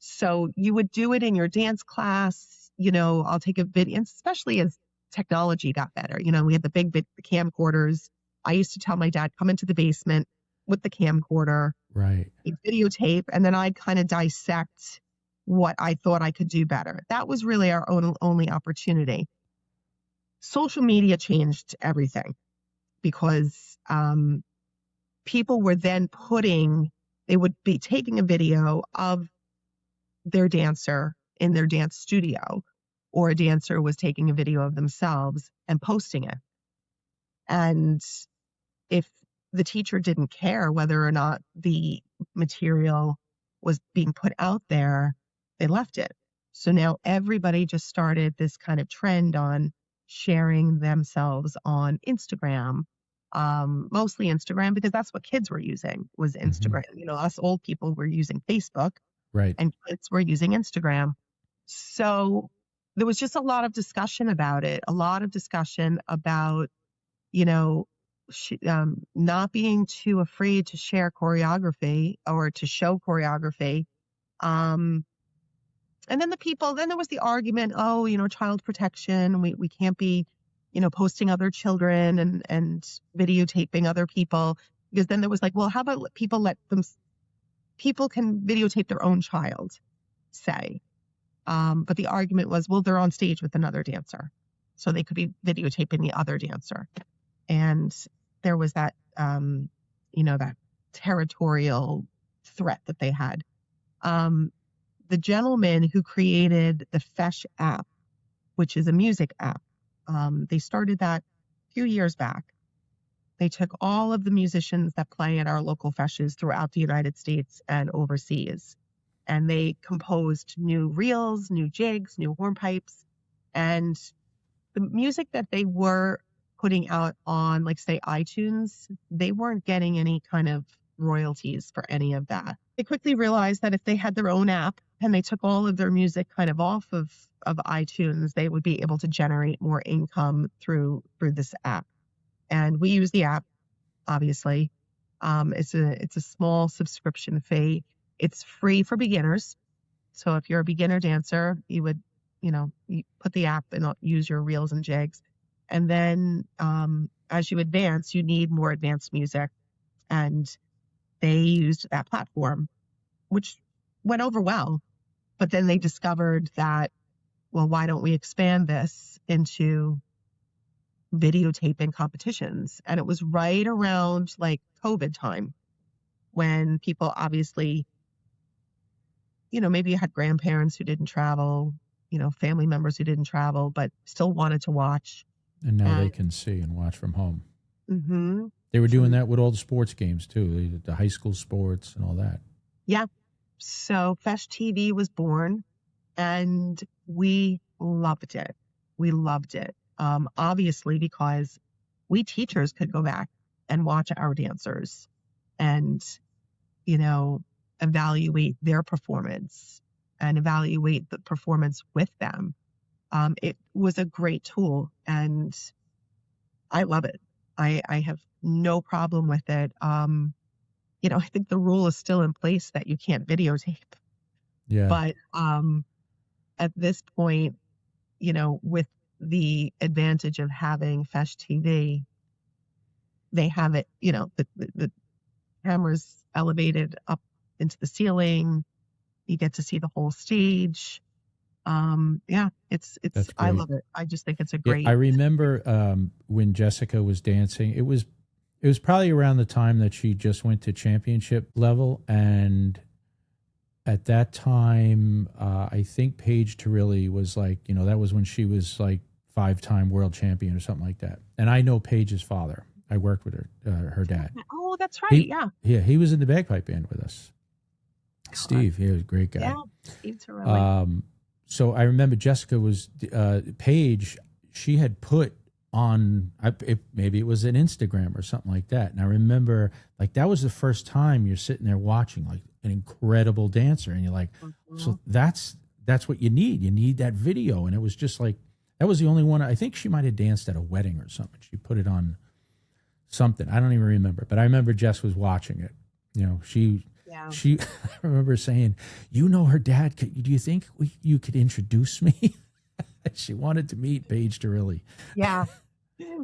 So you would do it in your dance class, I'll take a video, especially as technology got better. We had the big camcorders. I used to tell my dad, come into the basement with the camcorder, videotape, and then I'd kind of dissect what I thought I could do better. That was really our only opportunity. Social media changed everything because people were then they would be taking a video of their dancer in their dance studio, or a dancer was taking a video of themselves and posting it. And if the teacher didn't care whether or not the material was being put out there, they left it. So now everybody just started this kind of trend on sharing themselves on Instagram, mostly Instagram, because that's what kids were using was Instagram. Us old people were using Facebook, and kids were using Instagram. So there was just a lot of discussion about it, a lot of discussion about, not being too afraid to share choreography or to show choreography. And then there was the argument, child protection. We can't be, posting other children and videotaping other people, because then there was like, well, how about people can videotape their own child, say. But the argument was, well, they're on stage with another dancer, so they could be videotaping the other dancer. And there was that, that territorial threat that they had. The gentleman who created the Fesh app, which is a music app, they started that a few years back. They took all of the musicians that play at our local feshes throughout the United States and overseas, and they composed new reels, new jigs, new hornpipes, and the music that they were putting out on, like, say, iTunes, they weren't getting any kind of royalties for any of that. They quickly realized that if they had their own app and they took all of their music kind of off of iTunes, they would be able to generate more income through this app. And we use the app, obviously. It's a small subscription fee. It's free for beginners. So if you're a beginner dancer, you would, you put the app and use your reels and jigs. And then as you advance, you need more advanced music. And they used that platform, which went over well. But then they discovered that, well, why don't we expand this into videotaping competitions? And it was right around like COVID time, when people obviously, maybe you had grandparents who didn't travel, family members who didn't travel, but still wanted to watch. And now they can see and watch from home. Mm-hmm. They were doing that with all the sports games too, the high school sports and all that. Yeah. So Fesh TV was born, and we loved it. We loved it. Obviously, because we teachers could go back and watch our dancers and, evaluate their performance and evaluate the performance with them. It was a great tool, and I love it. I have no problem with it. I think the rule is still in place that you can't videotape. Yeah. But at this point, with the advantage of having Fesh TV, they have it, the cameras elevated up into the ceiling. You get to see the whole stage. Yeah, That's I great. love it. I just think it's a Yeah, great. I remember when Jessica was dancing. It was probably around the time that she just went to championship level, and at that time, I think Paige Terrilli was like, that was when she was like 5-time world champion or something like that. And I know Paige's father. I worked with her dad. Oh, that's right. He, yeah. he was in the bagpipe band with us. Steve, he was a great guy. Yeah, Steve Terrilli. So I remember Jessica was Paige. She had put on maybe it was an Instagram or something like that. And I remember like that was the first time you're sitting there watching like an incredible dancer, and you're like, so that's what you need. You need that video. And it was just like that was the only one. I think she might have danced at a wedding or something. She put it on something. I don't even remember, but I remember Jess was watching it. She. I remember saying, her dad, do you think you could introduce me? She wanted to meet Paige Terrilli. Yeah.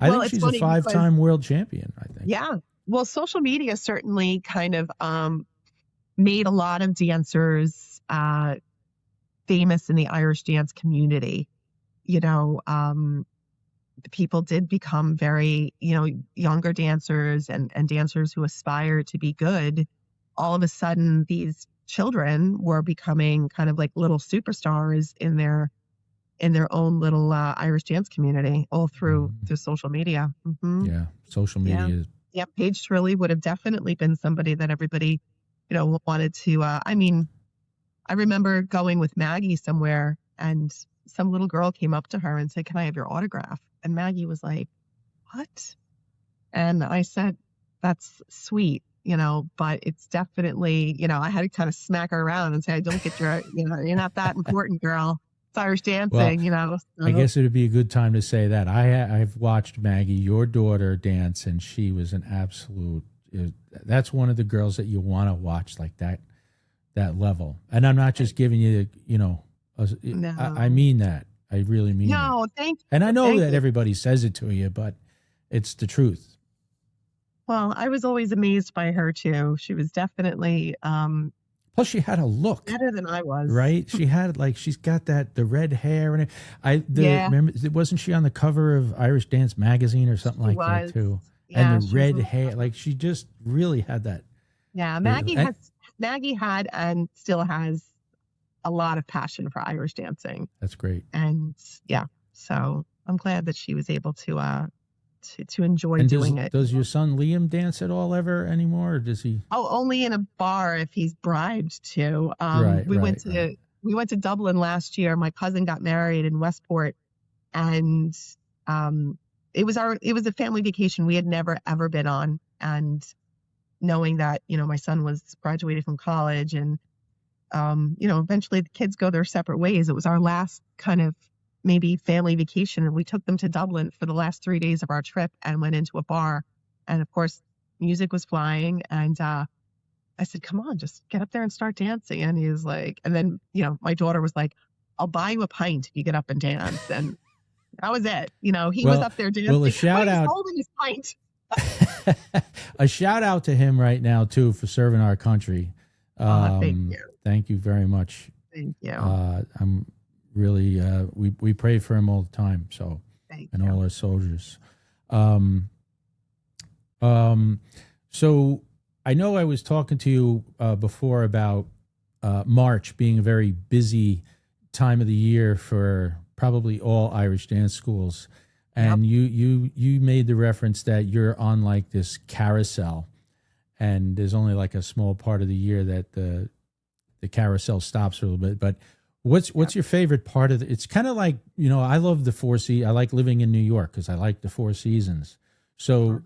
I think she's a 5-time world champion, I think. Yeah. Well, social media certainly kind of made a lot of dancers famous in the Irish dance community. The people did become very, younger dancers and dancers who aspire to be good. All of a sudden, these children were becoming kind of like little superstars in their own little Irish dance community, all through social media. Mm-hmm. Yeah, social media. Yeah, Paige Terrilli would have definitely been somebody that everybody, wanted to. I remember going with Maggie somewhere, and some little girl came up to her and said, "Can I have your autograph?" And Maggie was like, "What?" And I said, "That's sweet. But it's definitely, I had to kind of smack her around and say, I don't get your, you're not that important, girl. It's Irish dancing, So. I guess it would be a good time to say that. I've watched Maggie, your daughter, dance, and she was an absolute, that's one of the girls that you want to watch like that level. And I'm not just giving you, no. I mean that. I really mean no, it. Thank you. And I know that everybody says it to you, but it's the truth. Well, I was always amazed by her too. She was definitely plus she had a look better than I was. Right? She had she's got the red hair and remember, wasn't she on the cover of Irish Dance magazine or something like that too? Yeah, and the red hair, like she just really had that. Yeah, Maggie had and still has a lot of passion for Irish dancing. That's great. And yeah, so I'm glad that she was able to enjoy doing it. Does your son Liam dance at all ever anymore, or does he? Oh, only in a bar if he's bribed to. We went to Dublin last year. My cousin got married in Westport, and it was a family vacation we had never ever been on. And knowing that my son was graduated from college, and eventually the kids go their separate ways. It was our last kind of maybe family vacation, and we took them to Dublin for the last 3 days of our trip and went into a bar, and of course music was flying, and I said, "Come on, just get up there and start dancing." And he was like, and then my daughter was like, "I'll buy you a pint if you get up and dance." And that was it. He was up there dancing. Well, a shout out, holding his pint. A shout out to him right now too for serving our country. Thank you. Thank you very much. Thank you. I'm really we pray for him all the time, so all our soldiers. So I know I was talking to you before about March being a very busy time of the year for probably all Irish dance schools, and you made the reference that you're on like this carousel, and there's only like a small part of the year that the carousel stops a little bit, but What's your favorite part of it? It's kind of like, I love the I like living in New York because I like the Four Seasons. So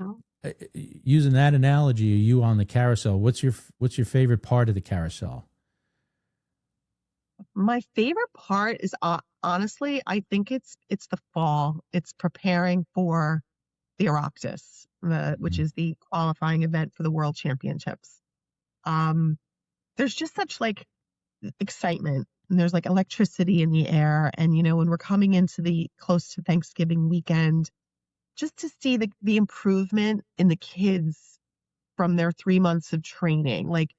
using that analogy, are you on the carousel? What's your favorite part of the carousel? My favorite part is honestly, I think it's the fall. It's preparing for the Oireachtas, which is the qualifying event for the World Championships. There's just such excitement and there's like electricity in the air. And, when we're coming into the close to Thanksgiving weekend, just to see the improvement in the kids from their 3 months of training, like,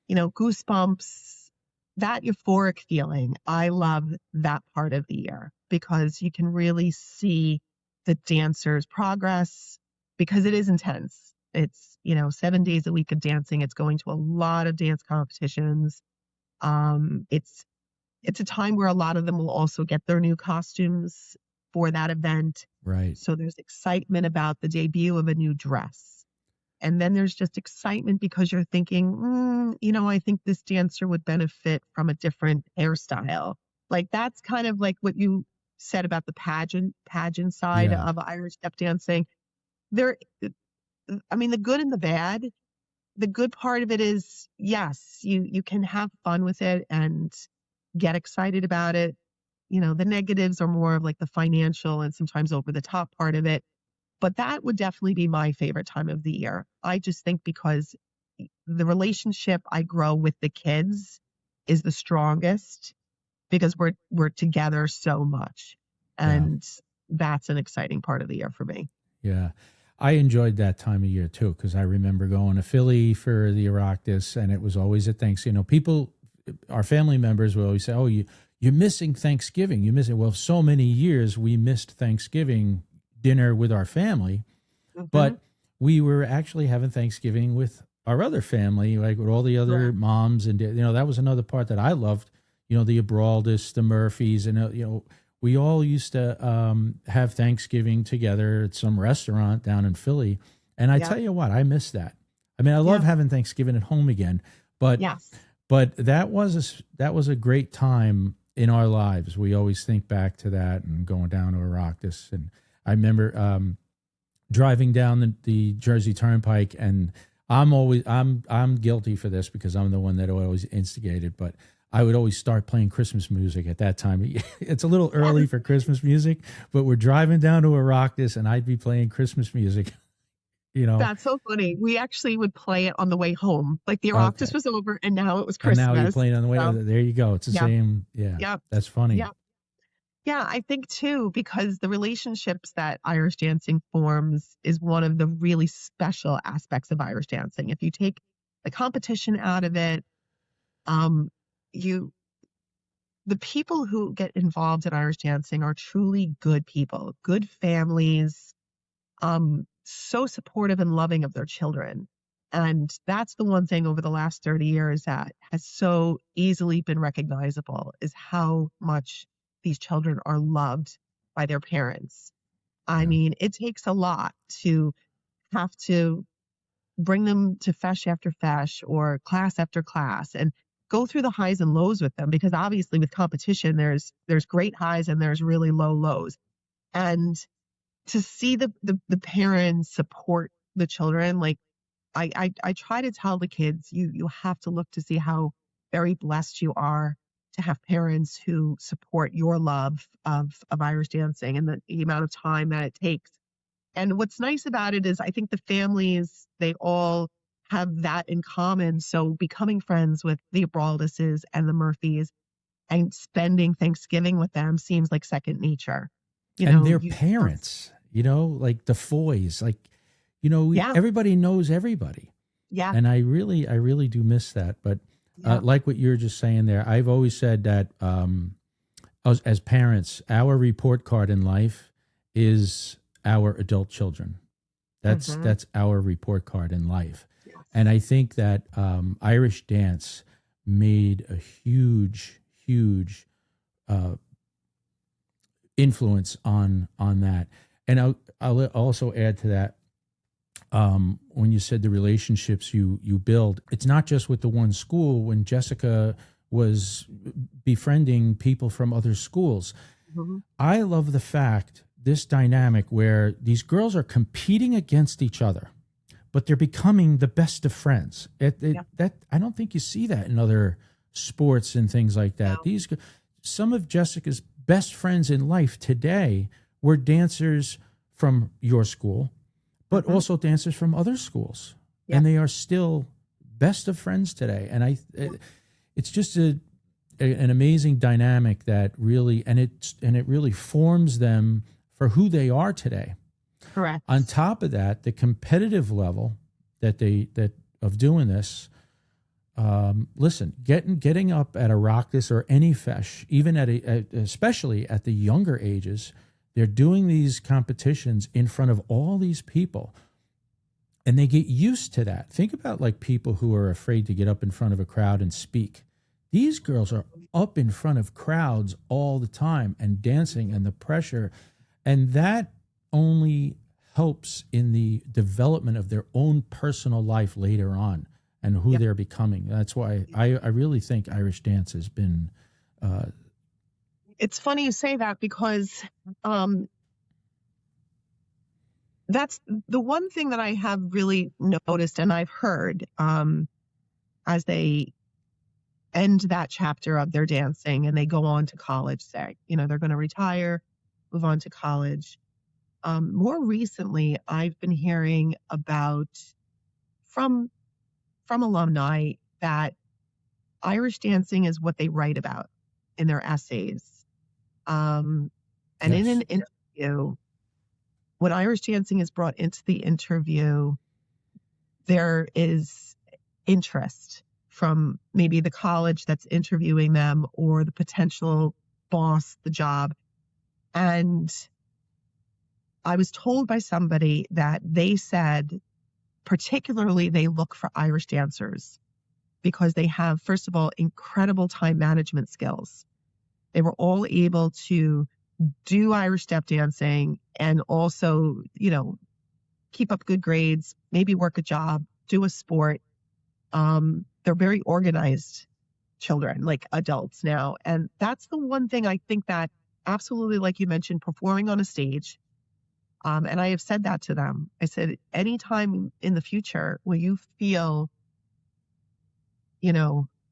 goosebumps, that euphoric feeling. I love that part of the year because you can really see the dancers' progress because it is intense. It's, 7 days a week of dancing. It's going to a lot of dance competitions. It's a time where a lot of them will also get their new costumes for that event. Right. So there's excitement about the debut of a new dress. And then there's just excitement because you're thinking, I think this dancer would benefit from a different hairstyle. Like that's kind of like what you said about the pageant side Yeah. of Irish step dancing. There, the good and the bad. The good part of it is, yes, you can have fun with it and get excited about it. The negatives are more of like the financial and sometimes over the top part of it. But that would definitely be my favorite time of the year. I just think because the relationship I grow with the kids is the strongest because we're together so much. Yeah. And that's an exciting part of the year for me. Yeah. I enjoyed that time of year too, because I remember going to Philly for the Oireachtas, and it was always at Thanksgiving. People, our family members would always say, "Oh, you're missing Thanksgiving. You miss it." Well, so many years we missed Thanksgiving dinner with our family, but we were actually having Thanksgiving with our other family, like with all the other moms, and that was another part that I loved. The Abraldis, the Murphys, and we all used to have Thanksgiving together at some restaurant down in Philly. And I tell you what, I miss that. I mean, I love having Thanksgiving at home again, but that was a great time in our lives. We always think back to that and going down to Oireachtas. And I remember driving down the Jersey Turnpike, and I'm guilty for this because I'm the one that always instigated, but I would always start playing Christmas music at that time. It's a little early for Christmas music, but we're driving down to Oireachtas and I'd be playing Christmas music. That's so funny. We actually would play it on the way home. Like the Oireachtas was over and now it was Christmas. And now you're playing on the way. So, there you go. It's the same. Yeah. Yeah. That's funny. Yeah. Yeah. I think too, because the relationships that Irish dancing forms is one of the really special aspects of Irish dancing. If you take the competition out of it, the people who get involved in Irish dancing are truly good people, good families, so supportive and loving of their children. And that's the one thing over the last 30 years that has so easily been recognizable is how much these children are loved by their parents. I mean, it takes a lot to have to bring them to fesh after fesh or class after class and go through the highs and lows with them, because obviously with competition, there's great highs and there's really low lows. And to see the parents support the children, like I try to tell the kids, you have to look to see how very blessed you are to have parents who support your love of Irish dancing and the amount of time that it takes. And what's nice about it is I think the families, they all have that in common. So becoming friends with the Abraldises and the Murphys and spending Thanksgiving with them seems like second nature. And their parents, like the Foys, like, everybody knows everybody. Yeah. And I really do miss that. But like what you're just saying there, I've always said that as parents, our report card in life is our adult children. That's our report card in life. Yes. And I think that Irish dance made a huge influence on that. And I'll also add to that, when you said the relationships you build, it's not just with the one school. When Jessica was befriending people from other schools, I love the fact, this dynamic where these girls are competing against each other, but they're becoming the best of friends. That I don't think you see that in other sports and things like that. No. Some of Jessica's best friends in life today were dancers from your school, but also dancers from other schools, and they are still best of friends today. And it's just an amazing dynamic that really, and it really forms them for who they are today. Correct. On top of that, the competitive level that of doing this, listen, getting up at a Rockdus or any fesh, even especially at the younger ages, they're doing these competitions in front of all these people, and they get used to that. Think about like people who are afraid to get up in front of a crowd and speak. These girls are up in front of crowds all the time and dancing, and the pressure, and that only helps in the development of their own personal life later on and who they're becoming. That's why I really think Irish dance has been. It's funny you say that, because that's the one thing that I have really noticed, and I've heard as they end that chapter of their dancing and they go on to college, say, they're going to retire, move on to college. More recently, I've been hearing about from alumni that Irish dancing is what they write about in their essays. And in an interview, when Irish dancing is brought into the interview, there is interest from maybe the college that's interviewing them or the potential boss, the job. And I was told by somebody that they said, particularly, they look for Irish dancers because they have, first of all, incredible time management skills. They were all able to do Irish step dancing and also, keep up good grades, maybe work a job, do a sport. They're very organized children, like adults now. And that's the one thing I think that absolutely, like you mentioned, performing on a stage. And I have said that to them. I said, anytime in the future where you feel,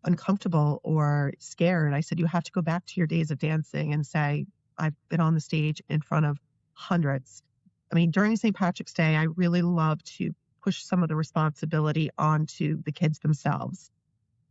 uncomfortable or scared, I said, you have to go back to your days of dancing and say, I've been on the stage in front of hundreds. I mean, during St. Patrick's Day, I really love to push some of the responsibility onto the kids themselves.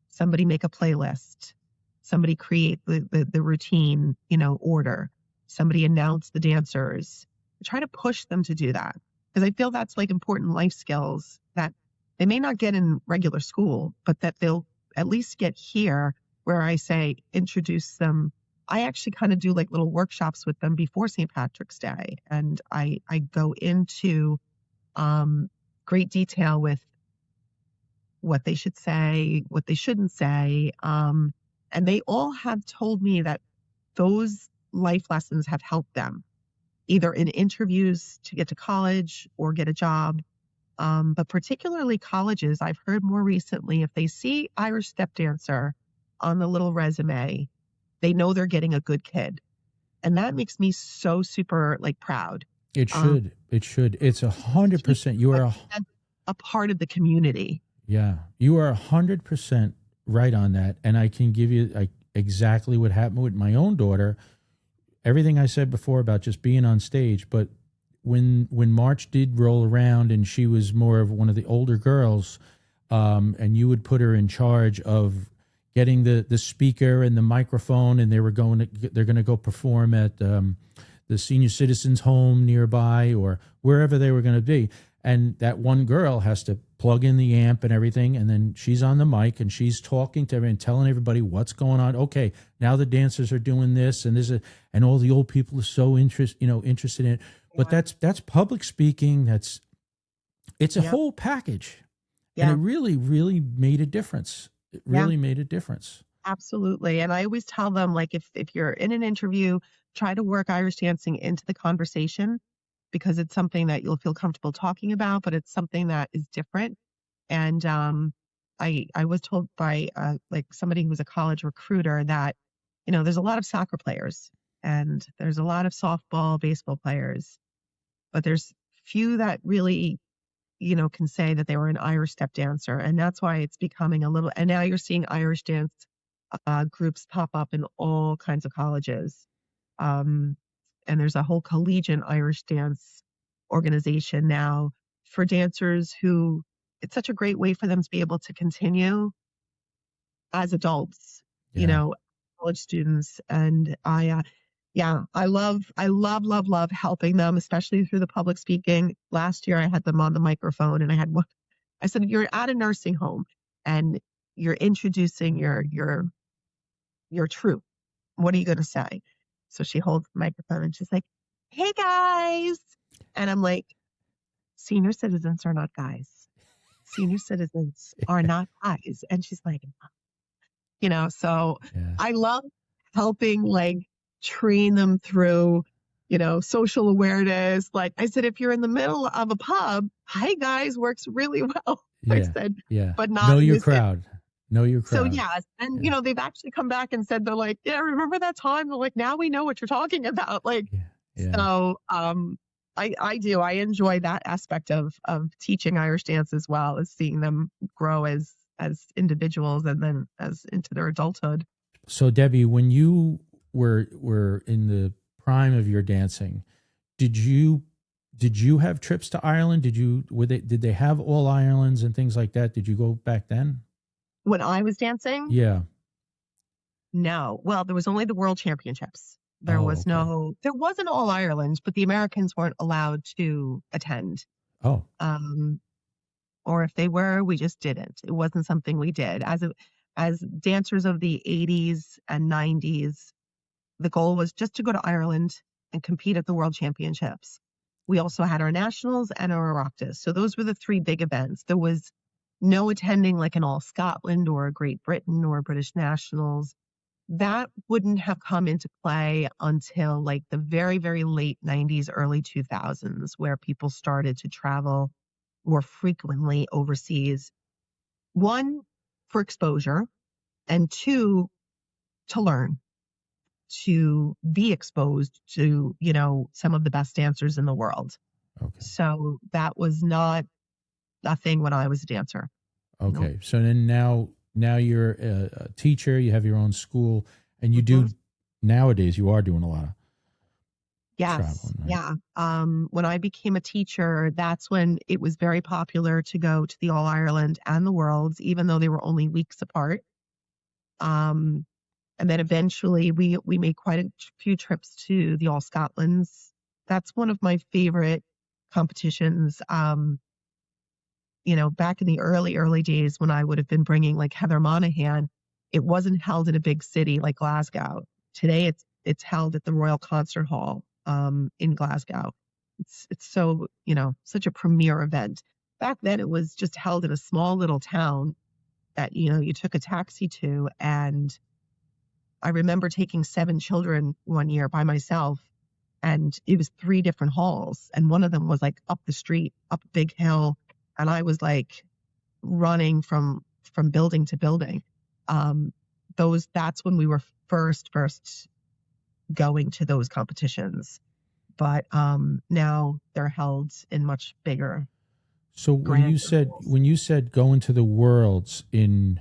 Somebody make a playlist. Somebody create the routine, order. Somebody announce the dancers. I try to push them to do that because I feel that's like important life skills that they may not get in regular school, but that they'll at least get here, where I say, introduce them. I actually kind of do like little workshops with them before St. Patrick's Day. And I go into great detail with what they should say, what they shouldn't say. And they all have told me that those life lessons have helped them either in interviews to get to college or get a job. But particularly colleges, I've heard more recently, if they see Irish step dancer on the little resume, they know they're getting a good kid. And that makes me so super proud. It should. It's 100%. You are a part of the community. Yeah, you are 100% right on that. And I can give you exactly what happened with my own daughter. Everything I said before about just being on stage, but when March did roll around and she was more of one of the older girls, and you would put her in charge of getting the speaker and the microphone, and they're going to go perform at the senior citizens home nearby or wherever they were going to be. And that one girl has to plug in the amp and everything, and then she's on the mic and she's talking to everyone and telling everybody what's going on. Okay, now the dancers are doing this and and all the old people are so interested in it. But that's public speaking. It's a whole package, and it really, really made a difference. It really made a difference. Absolutely. And I always tell them, if you're in an interview, try to work Irish dancing into the conversation, because it's something that you'll feel comfortable talking about, but it's something that is different. And I was told by somebody who was a college recruiter that, there's a lot of soccer players and there's a lot of softball, baseball players, but there's few that really, can say that they were an Irish step dancer. And that's why it's becoming and now you're seeing Irish dance groups pop up in all kinds of colleges. And there's a whole collegiate Irish dance organization now for dancers who, it's such a great way for them to be able to continue as adults, college students, and I love helping them, especially through the public speaking. Last year, I had them on the microphone, and I said, "You're at a nursing home, and you're introducing your troop. What are you going to say?" So she holds the microphone, and she's like, "Hey guys," and I'm like, "Senior citizens are not guys. Senior citizens are not guys," and she's like, so Yeah. I love helping train them through, social awareness. Like I said, if you're in the middle of a pub, "Hi guys" works really well. I Yeah. said, Yeah. but not Know in your this. crowd. Know your So crowd. yes, and Yeah. they've actually come back and said, they're like, "Yeah, remember that time?" They're like, "Now we know what you're talking about." Yeah. Yeah. So I do. I enjoy that aspect of teaching Irish dance, as well as seeing them grow as individuals and then as into their adulthood. So Debbie, when you were in the prime of your dancing, did you have trips to Ireland? Did they have all Irelands and things like that? Did you go back then? When I was dancing, Yeah. no. Well, there was only the World Championships. There Oh, was okay. there wasn't All Ireland, but the Americans weren't allowed to attend. Oh, Um, or if they were, we just didn't. It wasn't something we did. As dancers of the 80s and 90s, the goal was just to go to Ireland and compete at the World Championships. We also had our nationals and our Oireachtas. So those were the three big events. There was no attending like an All Scotland or a Great Britain or British nationals. That wouldn't have come into play until like the very, very late 90s, early 2000s, where people started to travel more frequently overseas. One, for exposure, and two, to learn, to be exposed to, some of the best dancers in the world. okay. So that was not a thing when I was a dancer. Okay. So then now you're a teacher, you have your own school, and you do nowadays you are doing a lot of Yes. traveling, right? Yeah. When I became a teacher, that's when it was very popular to go to the All Ireland and the Worlds, even though they were only weeks apart. And then eventually we made quite a few trips to the All Scotlands. That's one of my favorite competitions. Back in the early days when I would have been bringing like Heather Monahan, it wasn't held in a big city like Glasgow. Today it's held at the Royal Concert Hall in Glasgow. It's so, such a premier event. Back then it was just held in a small little town that, you took a taxi to. And I remember taking 7 children one year by myself, and it was 3 different halls. And one of them was like up the street, up a big hill. And I was like running from building to building. That's when we were first going to those competitions. But now they're held in much bigger. So when you said going to the Worlds in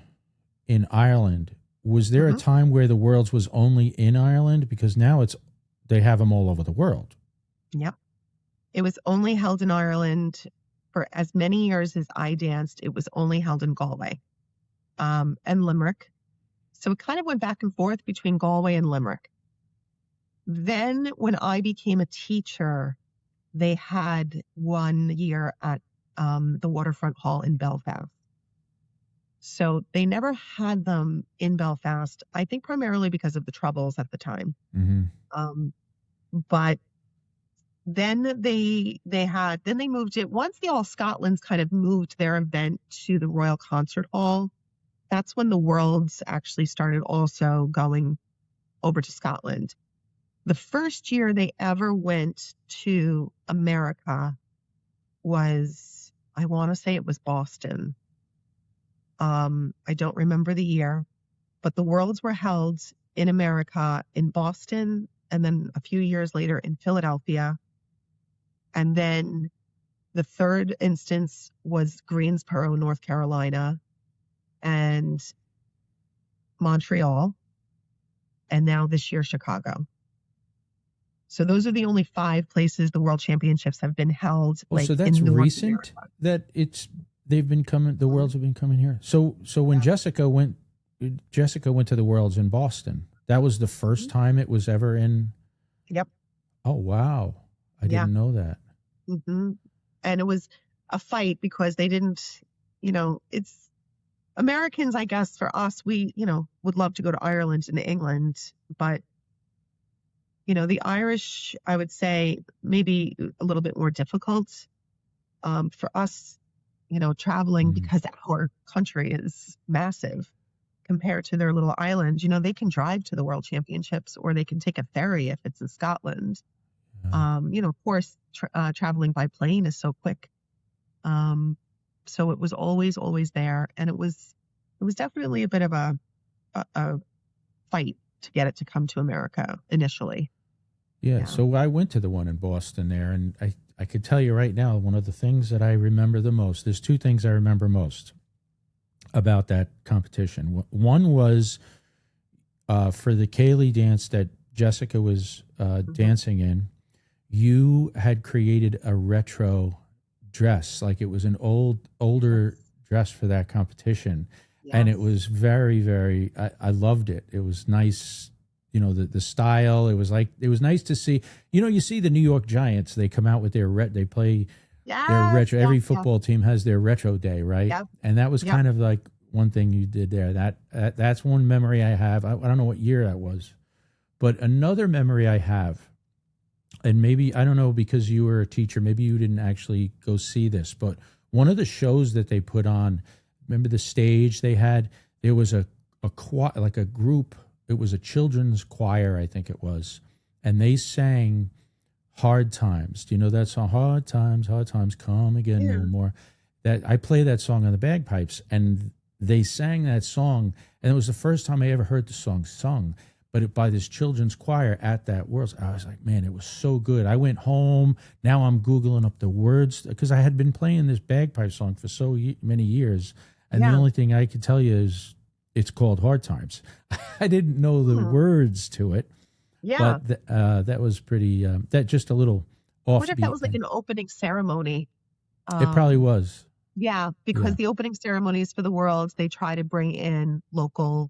Ireland, was there a time where the Worlds was only in Ireland? Because now they have them all over the world. Yep. It was only held in Ireland for as many years as I danced. It was only held in Galway and Limerick. So it kind of went back and forth between Galway and Limerick. Then when I became a teacher, they had 1 year at the Waterfront Hall in Belfast. So they never had them in Belfast, I think primarily because of the Troubles at the time. Mm-hmm. But then they moved it. Once the All Scotland's kind of moved their event to the Royal Concert Hall, that's when the Worlds actually started also going over to Scotland. The first year they ever went to America was, I want to say it was Boston. I don't remember the year, but the Worlds were held in America in Boston, and then a few years later in Philadelphia. And then the third instance was Greensboro, North Carolina, and Montreal, and now this year Chicago. So those are the only 5 places the World Championships have been held. So that's recent that they've been coming. The Worlds have been coming here. So when Jessica went to the Worlds in Boston. That was the first time it was ever in. Yep. Oh, wow. I Yeah. didn't know that. Mm-hmm. And it was a fight because they didn't, it's Americans, I guess, for us, we, would love to go to Ireland and England, but, the Irish, I would say maybe a little bit more difficult for us, traveling because our country is massive compared to their little island. They can drive to the World Championships or they can take a ferry if it's in Scotland. Of course, traveling by plane is so quick. So it was always there, and it was definitely a bit of a fight to get it to come to America initially. Yeah, so I went to the one in Boston there, and I could tell you right now, one of the things that I remember the most, there's two things I remember most about that competition. One was for the Kaylee dance that Jessica was dancing in, you had created a retro dress, like it was an older dress for that competition. Yes. And it was very, very, I loved it. It was nice, the style. It was nice to see, you see the New York Giants, they come out with their they play their retro. Every football team has their retro day, right? Yep. And that was kind of like one thing you did there. That's one memory I have. I don't know what year that was, but another memory I have, and maybe, I don't know, because you were a teacher, maybe you didn't actually go see this, but one of the shows that they put on, remember the stage they had? There was a group, it was a children's choir, I think it was, and they sang Hard Times. Do you know that song? Hard times, come again no more. That I play that song on the bagpipes, and they sang that song, and it was the first time I ever heard the song sung. But by this children's choir at that Worlds. I was like, man, it was so good. I went home. Now I'm Googling up the words because I had been playing this bagpipe song for so many years. And the only thing I could tell you is it's called Hard Times. I didn't know the words to it. Yeah. But that was pretty, that just a little offbeat. I wonder if that was like an opening ceremony. It probably was. Yeah, because the opening ceremonies for the Worlds, they try to bring in local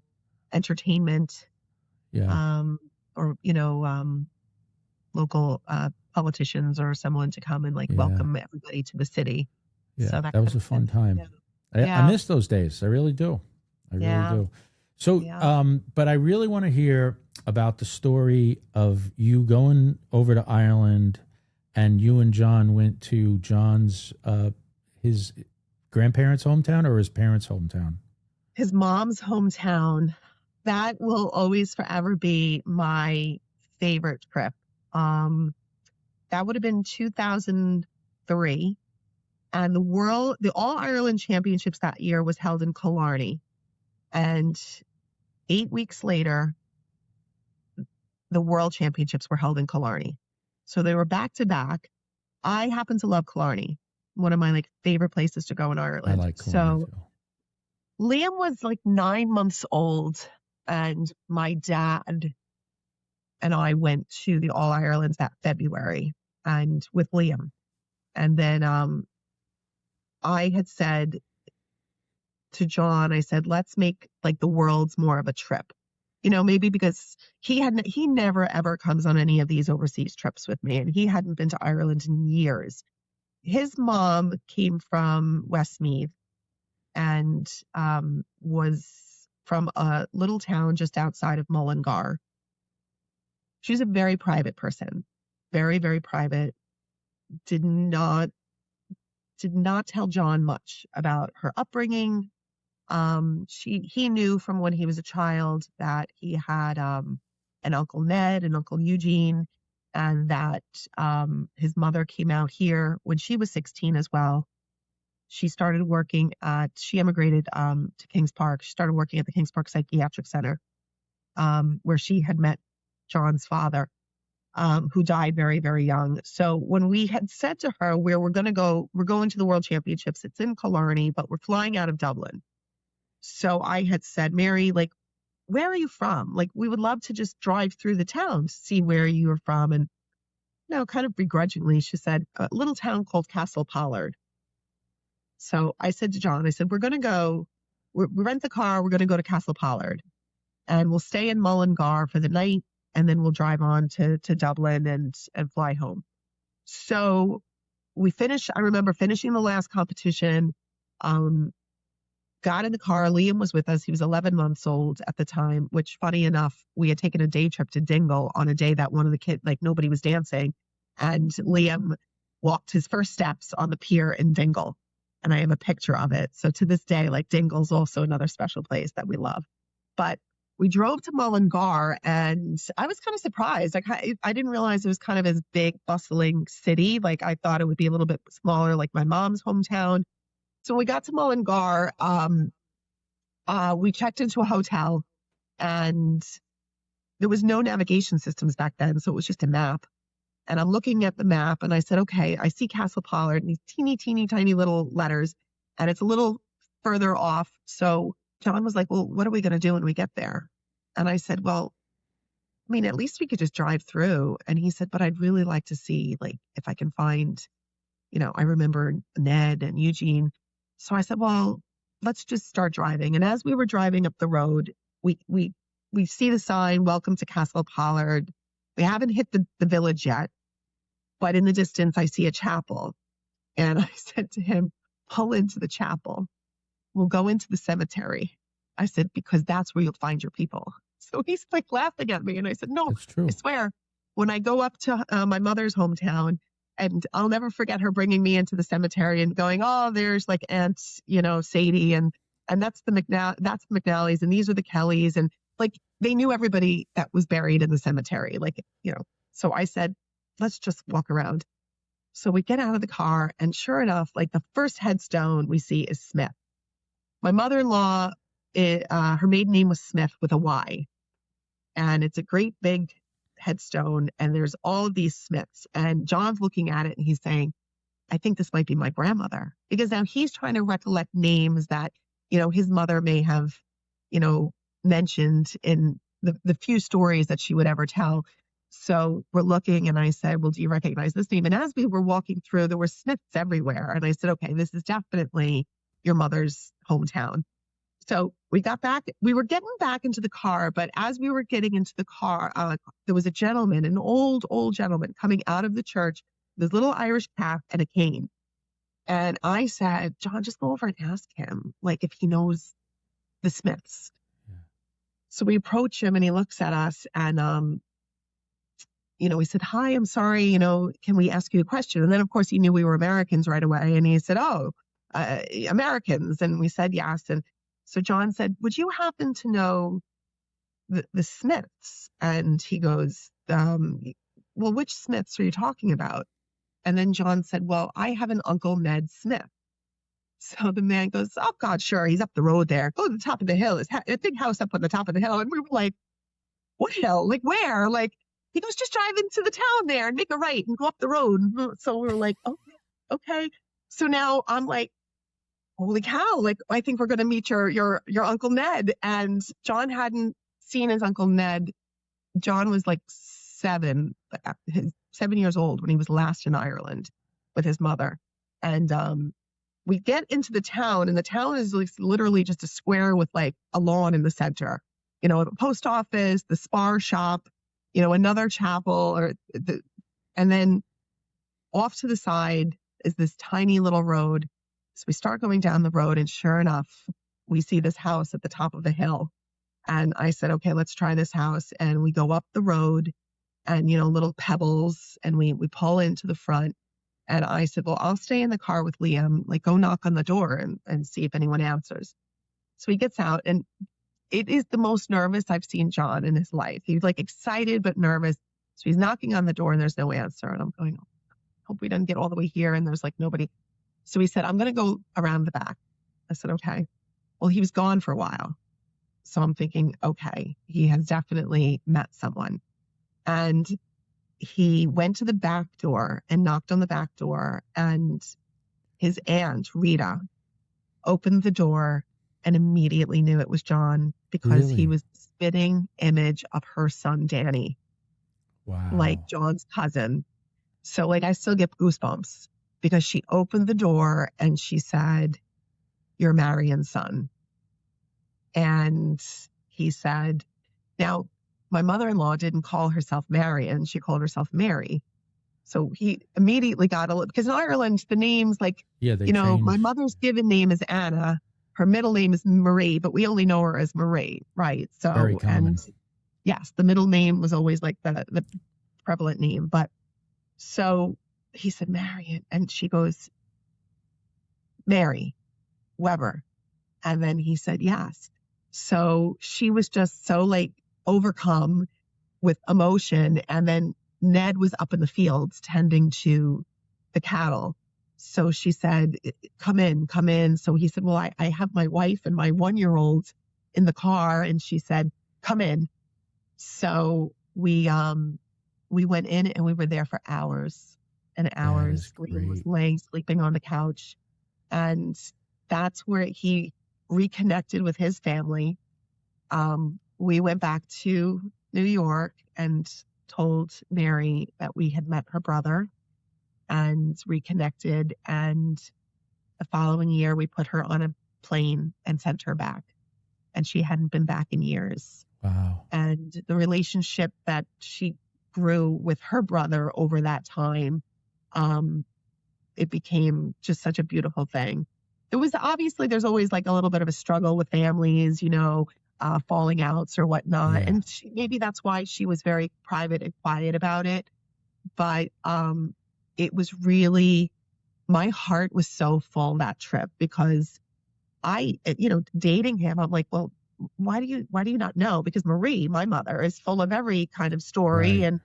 entertainment. Yeah. Or, local politicians or someone to come and welcome everybody to the city. Yeah, so that was a fun time. Yeah. I miss those days. I really do. I really do. So, but I really want to hear about the story of you going over to Ireland, and you and John went to John's, his grandparents' hometown or his parents' hometown? His mom's hometown. That will always forever be my favorite trip. That would have been 2003. And the All Ireland Championships that year was held in Killarney. And 8 weeks later, the World Championships were held in Killarney. So they were back to back. I happen to love Killarney, one of my favorite places to go in Ireland. I like Killarney too. Liam was 9 months old. And my dad and I went to the All Irelands that February and with Liam. And then I had said to John, I said, let's make the Worlds more of a trip. Maybe because he never ever comes on any of these overseas trips with me, and he hadn't been to Ireland in years. His mom came from Westmeath and was from a little town just outside of Mullingar. She's a very private person, very, very private. Did not tell John much about her upbringing. He knew from when he was a child that he had an Uncle Ned and Uncle Eugene, and that his mother came out here when she was 16 as well. She started working she emigrated to Kings Park. She started working at the Kings Park Psychiatric Center, where she had met John's father, who died very, very young. So when we had said to her, we're going to the World Championships. It's in Killarney, but we're flying out of Dublin. So I had said, Mary, where are you from? We would love to just drive through the town to see where you are from. And, kind of begrudgingly, she said, a little town called Castle Pollard. So I said to John, we're going to go, we rent the car, we're going to go to Castle Pollard. and we'll stay in Mullingar for the night, and then we'll drive on to Dublin and fly home. So I remember finishing the last competition, got in the car. Liam was with us. He was 11 months old at the time, which, funny enough, we had taken a day trip to Dingle on a day that one of the kids, like, nobody was dancing. And Liam walked his first steps on the pier in Dingle. And I have a picture of it. So to this day, like, Dingle's also another special place that we love. But we drove to Mullingar, and I was kind of surprised. Like, I didn't realize it was kind of a big, bustling city. Like, I thought it would be a little bit smaller, like my mom's hometown. So we got to Mullingar. We checked into a hotel, and there was no navigation systems back then, so it was just a map. And I'm looking at the map, and I said, okay, I see Castle Pollard, and these teeny, teeny, tiny little letters, and it's a little further off. So John was like, well, what are we going to do when we get there? And I said, well, I mean, at least we could just drive through. And he said, but I'd really like to see, like, if I can find, I remember Ned and Eugene. So I said, well, let's just start driving. And as we were driving up the road, we see the sign, welcome to Castle Pollard. We haven't hit the village yet, but in the distance, I see a chapel. And I said to him, pull into the chapel. We'll go into the cemetery. I said, because that's where you'll find your people. So he's like laughing at me. And I said, no, That's true. I swear, when I go up to my mother's hometown, and I'll never forget her bringing me into the cemetery and going, oh, there's like Aunt, Sadie, and that's the McNallys, and these are the Kellys, and like they knew everybody that was buried in the cemetery, So I said, let's just walk around. So we get out of the car, and sure enough, like the first headstone we see is Smith. My mother-in-law, her maiden name was Smith with a Y, and it's a great big headstone, and there's all of these Smiths, and John's looking at it and he's saying, I think this might be my grandmother, because now he's trying to recollect names that his mother may have mentioned in the few stories that she would ever tell. So we're looking, and I said, well, do you recognize this name? And as we were walking through, there were Smiths everywhere, and I said, okay, this is definitely your mother's hometown. So we were getting back into the car, but as we were getting into the car, there was a gentleman, an old gentleman coming out of the church with his little Irish cap and a cane. And I said, John, just go over and ask him, like, if he knows the Smiths. Yeah. So we approach him, and he looks at us, and, he said, hi, I'm sorry, can we ask you a question? And then, of course, he knew we were Americans right away. And he said, oh, Americans. And we said, yes. And so John said, would you happen to know the Smiths? And he goes, well, which Smiths are you talking about? And then John said, well, I have an Uncle Ned Smith. So the man goes, oh, God, sure. He's up the road there. Go to the top of the hill. It's a big house up on the top of the hill. And we were like, what hill? Like, where? Like, he goes, just drive into the town there and make a right and go up the road. So we were like, okay. So now I'm like, holy cow, like, I think we're going to meet your Uncle Ned. And John hadn't seen his Uncle Ned. John was like 7 years old when he was last in Ireland with his mother. And we get into the town, and the town is like literally just a square with like a lawn in the center. The post office, the spar shop, another chapel, and then off to the side is this tiny little road. So we start going down the road, and sure enough, we see this house at the top of the hill. And I said, okay, let's try this house. And we go up the road, and, little pebbles, and we pull into the front. And I said, well, I'll stay in the car with Liam, like, go knock on the door and see if anyone answers. So he gets out, and it is the most nervous I've seen John in his life. He's like excited but nervous. So he's knocking on the door, and there's no answer. And I'm going, oh, hope we didn't get all the way here, and there's like nobody. So he said, I'm going to go around the back. I said, okay. Well, he was gone for a while. So I'm thinking, okay, he has definitely met someone. And he went to the back door and knocked on the back door, and his aunt, Rita, opened the door and immediately knew it was John, because he was the spitting image of her son, Danny. Wow. Like John's cousin. So like, I still get goosebumps, because she opened the door and she said, you're Marion's son. And he said, Now, my mother-in-law didn't call herself Marion. She called herself Mary. So he immediately got a little, because in Ireland, the names like, Yeah, they my change. mother's given name is Anna. Her middle name is Marie, but we only know her as Marie, right? Very So, and common. yes, the middle name was always like the prevalent name. But so he said, Marion. And she goes, Mary Weber. And then he said, yes. So she was just so like overcome with emotion. And then Ned was up in the fields tending to the cattle. So she said, come in, come in. So he said, well, I have my wife and my 1-year-old in the car. And she said, come in. So we went in and we were there for hours and That is hours. Liam was great. laying, sleeping on the couch. And that's where he reconnected with his family. We went back to New York and told Mary that we had met her brother and reconnected. And the following year, we put her on a plane and sent her back. And she hadn't been back in years. Wow. And the relationship that she grew with her brother over that time, it became just such a beautiful thing. It was obviously there's always like a little bit of a struggle with families, falling outs or whatnot. Yeah. And maybe that's why she was very private and quiet about it. But it was really, my heart was so full that trip because dating him, I'm like, well, why do you not know? Because Marie, my mother, is full of every kind of story. Right. And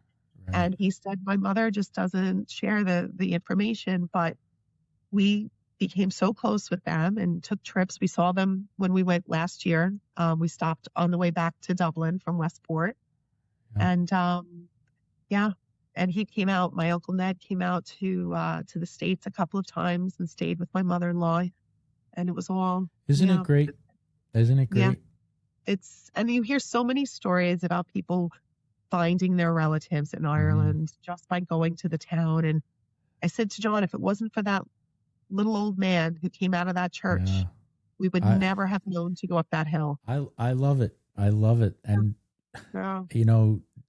Right. he said, my mother just doesn't share the information, but we became so close with them and took trips. We saw them when we went last year. We stopped on the way back to Dublin from Westport. Yeah. And yeah, and he came out, my Uncle Ned came out to the States a couple of times and stayed with my mother-in-law. And it was all, Isn't it great? Isn't it yeah, great? and you hear so many stories about people finding their relatives in Ireland just by going to the town. And I said to John, if it wasn't for that little old man who came out of that church, Yeah. we would never have known to go up that hill. I love it. I love it. And Yeah.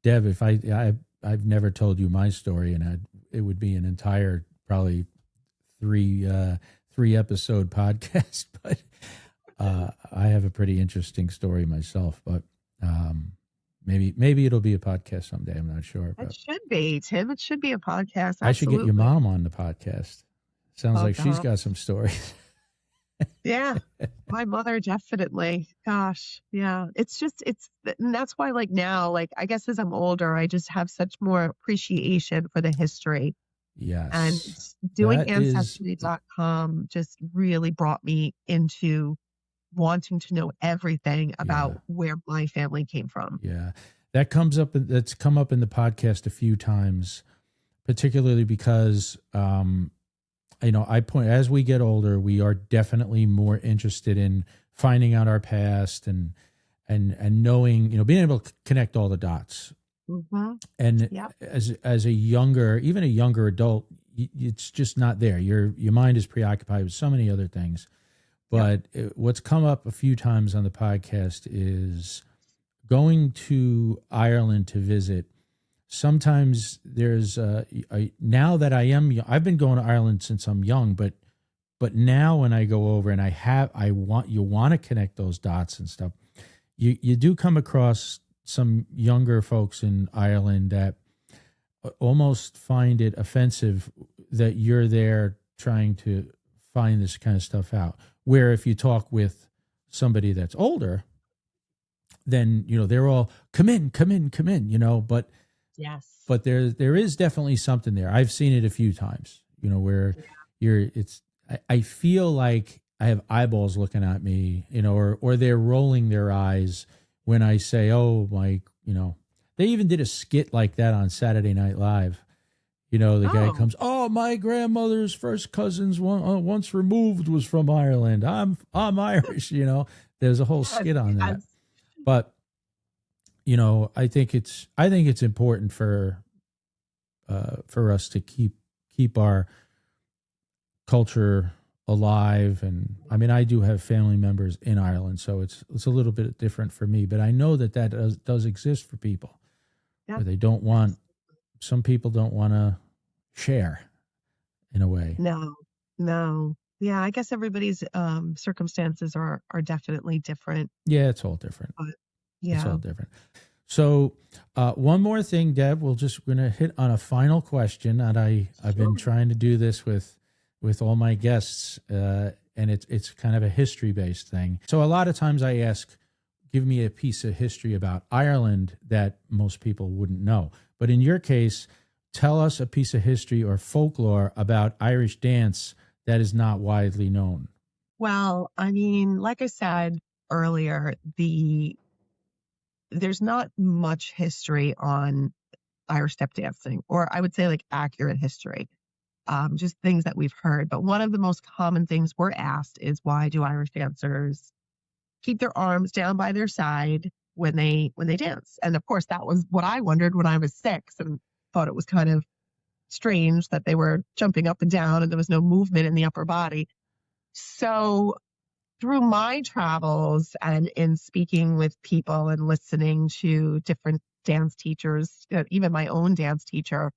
Deb, if I've never told you my story, and it would be an entire probably three episode podcast, but I have a pretty interesting story myself. But maybe it'll be a podcast someday. I'm not sure. But It should be, Tim. It should be a podcast. I should get your Absolutely. mom on the podcast. Sounds Oh, like she's God. got some stories. Yeah. My mother, definitely. Gosh. Yeah. And that's why, like now, like I guess as I'm older, I just have such more appreciation for the history. Yes. And doing That is- Ancestry.com just really brought me into wanting to know everything about where my family came from. Yeah. That's come up in the podcast a few times, particularly because as we get older, we are definitely more interested in finding out our past and knowing, being able to connect all the dots. Mm-hmm. And Yep. as even a younger adult, it's just not there. Your mind is preoccupied with so many other things. But what's come up a few times on the podcast is going to Ireland to visit. Sometimes there's now that I've been going to Ireland since I'm young, but now when I go over and you want to connect those dots and stuff, you do come across some younger folks in Ireland that almost find it offensive that you're there trying to find this kind of stuff out. Where if you talk with somebody that's older, then they're all come in, but Yes. but there is definitely something there. I've seen it a few times, where I feel like I have eyeballs looking at me, or they're rolling their eyes when I say, oh, my, they even did a skit like that on Saturday Night Live. The guy comes, oh, my grandmother's first cousins once removed was from Ireland. I'm Irish, there's a whole skit on that. Yes. But, I think it's important for us to keep our culture alive. And I mean, I do have family members in Ireland, so it's a little bit different for me. But I know that does exist for people where they don't want. Some people don't want to share, in a way. No. Yeah, I guess everybody's circumstances are definitely different. Yeah, it's all different. But It's all yeah. different. So one more thing, Deb, we're going to hit on a final question. And I've been trying to do this with all my guests, and it's kind of a history-based thing. So a lot of times I ask, give me a piece of history about Ireland that most people wouldn't know. But in your case, tell us a piece of history or folklore about Irish dance that is not widely known. Well, I mean, like I said earlier, there's not much history on Irish step dancing, or I would say like accurate history, just things that we've heard. But one of the most common things we're asked is, why do Irish dancers keep their arms down by their side when they dance? And of course, that was what I wondered when I was 6 and thought it was kind of strange that they were jumping up and down and there was no movement in the upper body. So through my travels and in speaking with people and listening to different dance teachers, even my own dance teacher,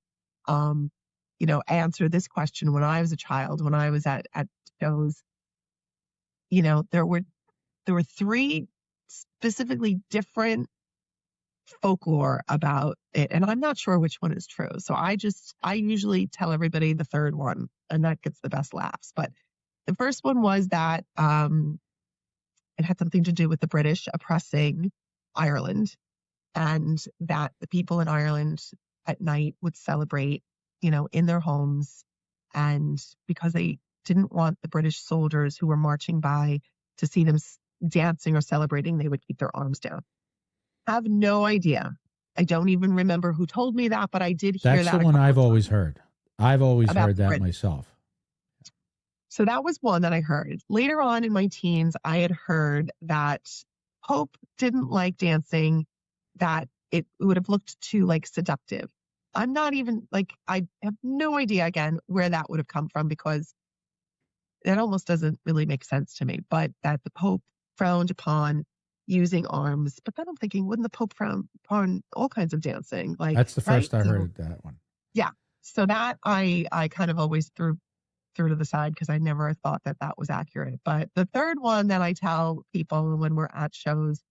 answer this question when I was a child, when I was at shows, there were 3 specifically different folklore about it, and I'm not sure which one is true. So I usually tell everybody the third one, and that gets the best laughs. But the first one was that it had something to do with the British oppressing Ireland, and that the people in Ireland at night would celebrate, in their homes, and because they didn't want the British soldiers who were marching by to see them dancing or celebrating, they would keep their arms down. I have no idea. I don't even remember who told me that, but I did hear that. That's the one I've always heard. I've always heard that myself. So that was one that I heard. Later on in my teens, I had heard that Pope didn't like dancing, that it would have looked too seductive. I'm not even I have no idea again where that would have come from, because that almost doesn't really make sense to me. But that the Pope frowned upon using arms. But then I'm thinking, wouldn't the Pope frown upon all kinds of dancing? That's the first I heard of that one. Yeah. So that I kind of always threw to the side, because I never thought that was accurate. But the third one that I tell people when we're at shows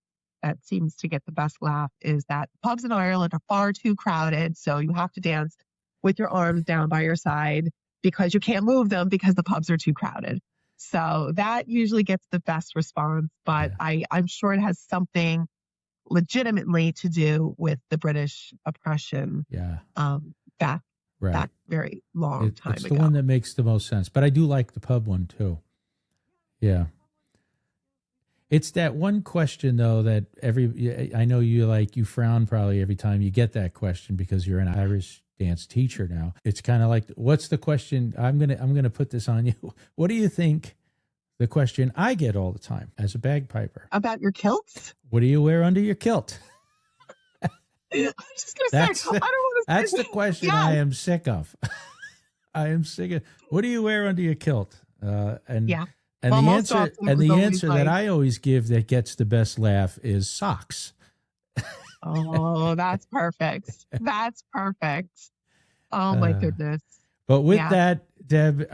that seems to get the best laugh is that pubs in Ireland are far too crowded, so you have to dance with your arms down by your side because you can't move them because the pubs are too crowded. So that usually gets the best response, but yeah. I'm sure it has something legitimately to do with the British oppression. Yeah. Back very long time it's ago. The one that makes the most sense, but I do like the pub one too. Yeah. It's that one question though that I know you frown probably every time you get that question, because you're an Irish dance teacher now. It's kind of like, what's the question? I'm gonna put this on you. What do you think the question I get all the time as a bagpiper? About your kilts? What do you wear under your kilt? I was just gonna say, I don't want to say that's the question. Yes. I am sick of. I am sick of. What do you wear under your kilt? And the answer that I always give that gets the best laugh is socks. Oh, that's perfect. That's perfect. Oh my goodness. But with that, Deb,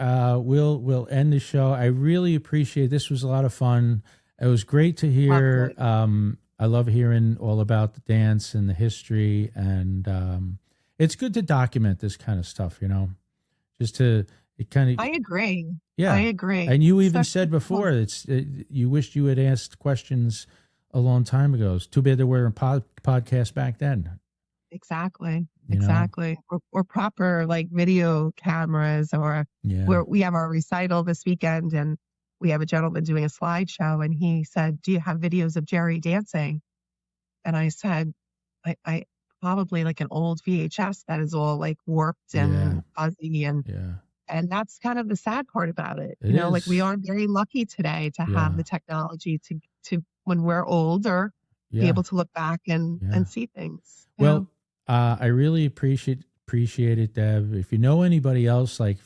we'll end the show. I really appreciate it. This was a lot of fun. It was great to hear. I love hearing all about the dance and the history, and it's good to document this kind of stuff, I agree. Yeah, I agree. And you even said before you wished you had asked questions a long time ago. It's too bad there weren't podcasts back then. Exactly. Or proper video cameras, or where we have our recital this weekend, and we have a gentleman doing a slideshow, and he said, "Do you have videos of Jerry dancing?" And I said, I probably an old VHS that is all warped and fuzzy, and that's kind of the sad part about it. We are very lucky today to have the technology to when we're older, be able to look back and see things. Well, I really appreciate Appreciate it, Deb. If you know anybody else, like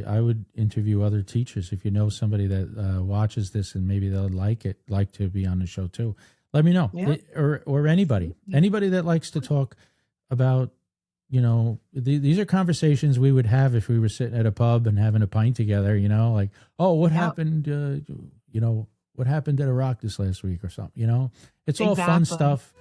I would interview other teachers. If you know somebody that watches this and maybe they'll like to be on the show too, let me know. Yeah. Or anybody that likes to talk about, these are conversations we would have if we were sitting at a pub and having a pint together, like, oh, what happened, what happened at a rock this last week or something, it's all fun Exactly. stuff.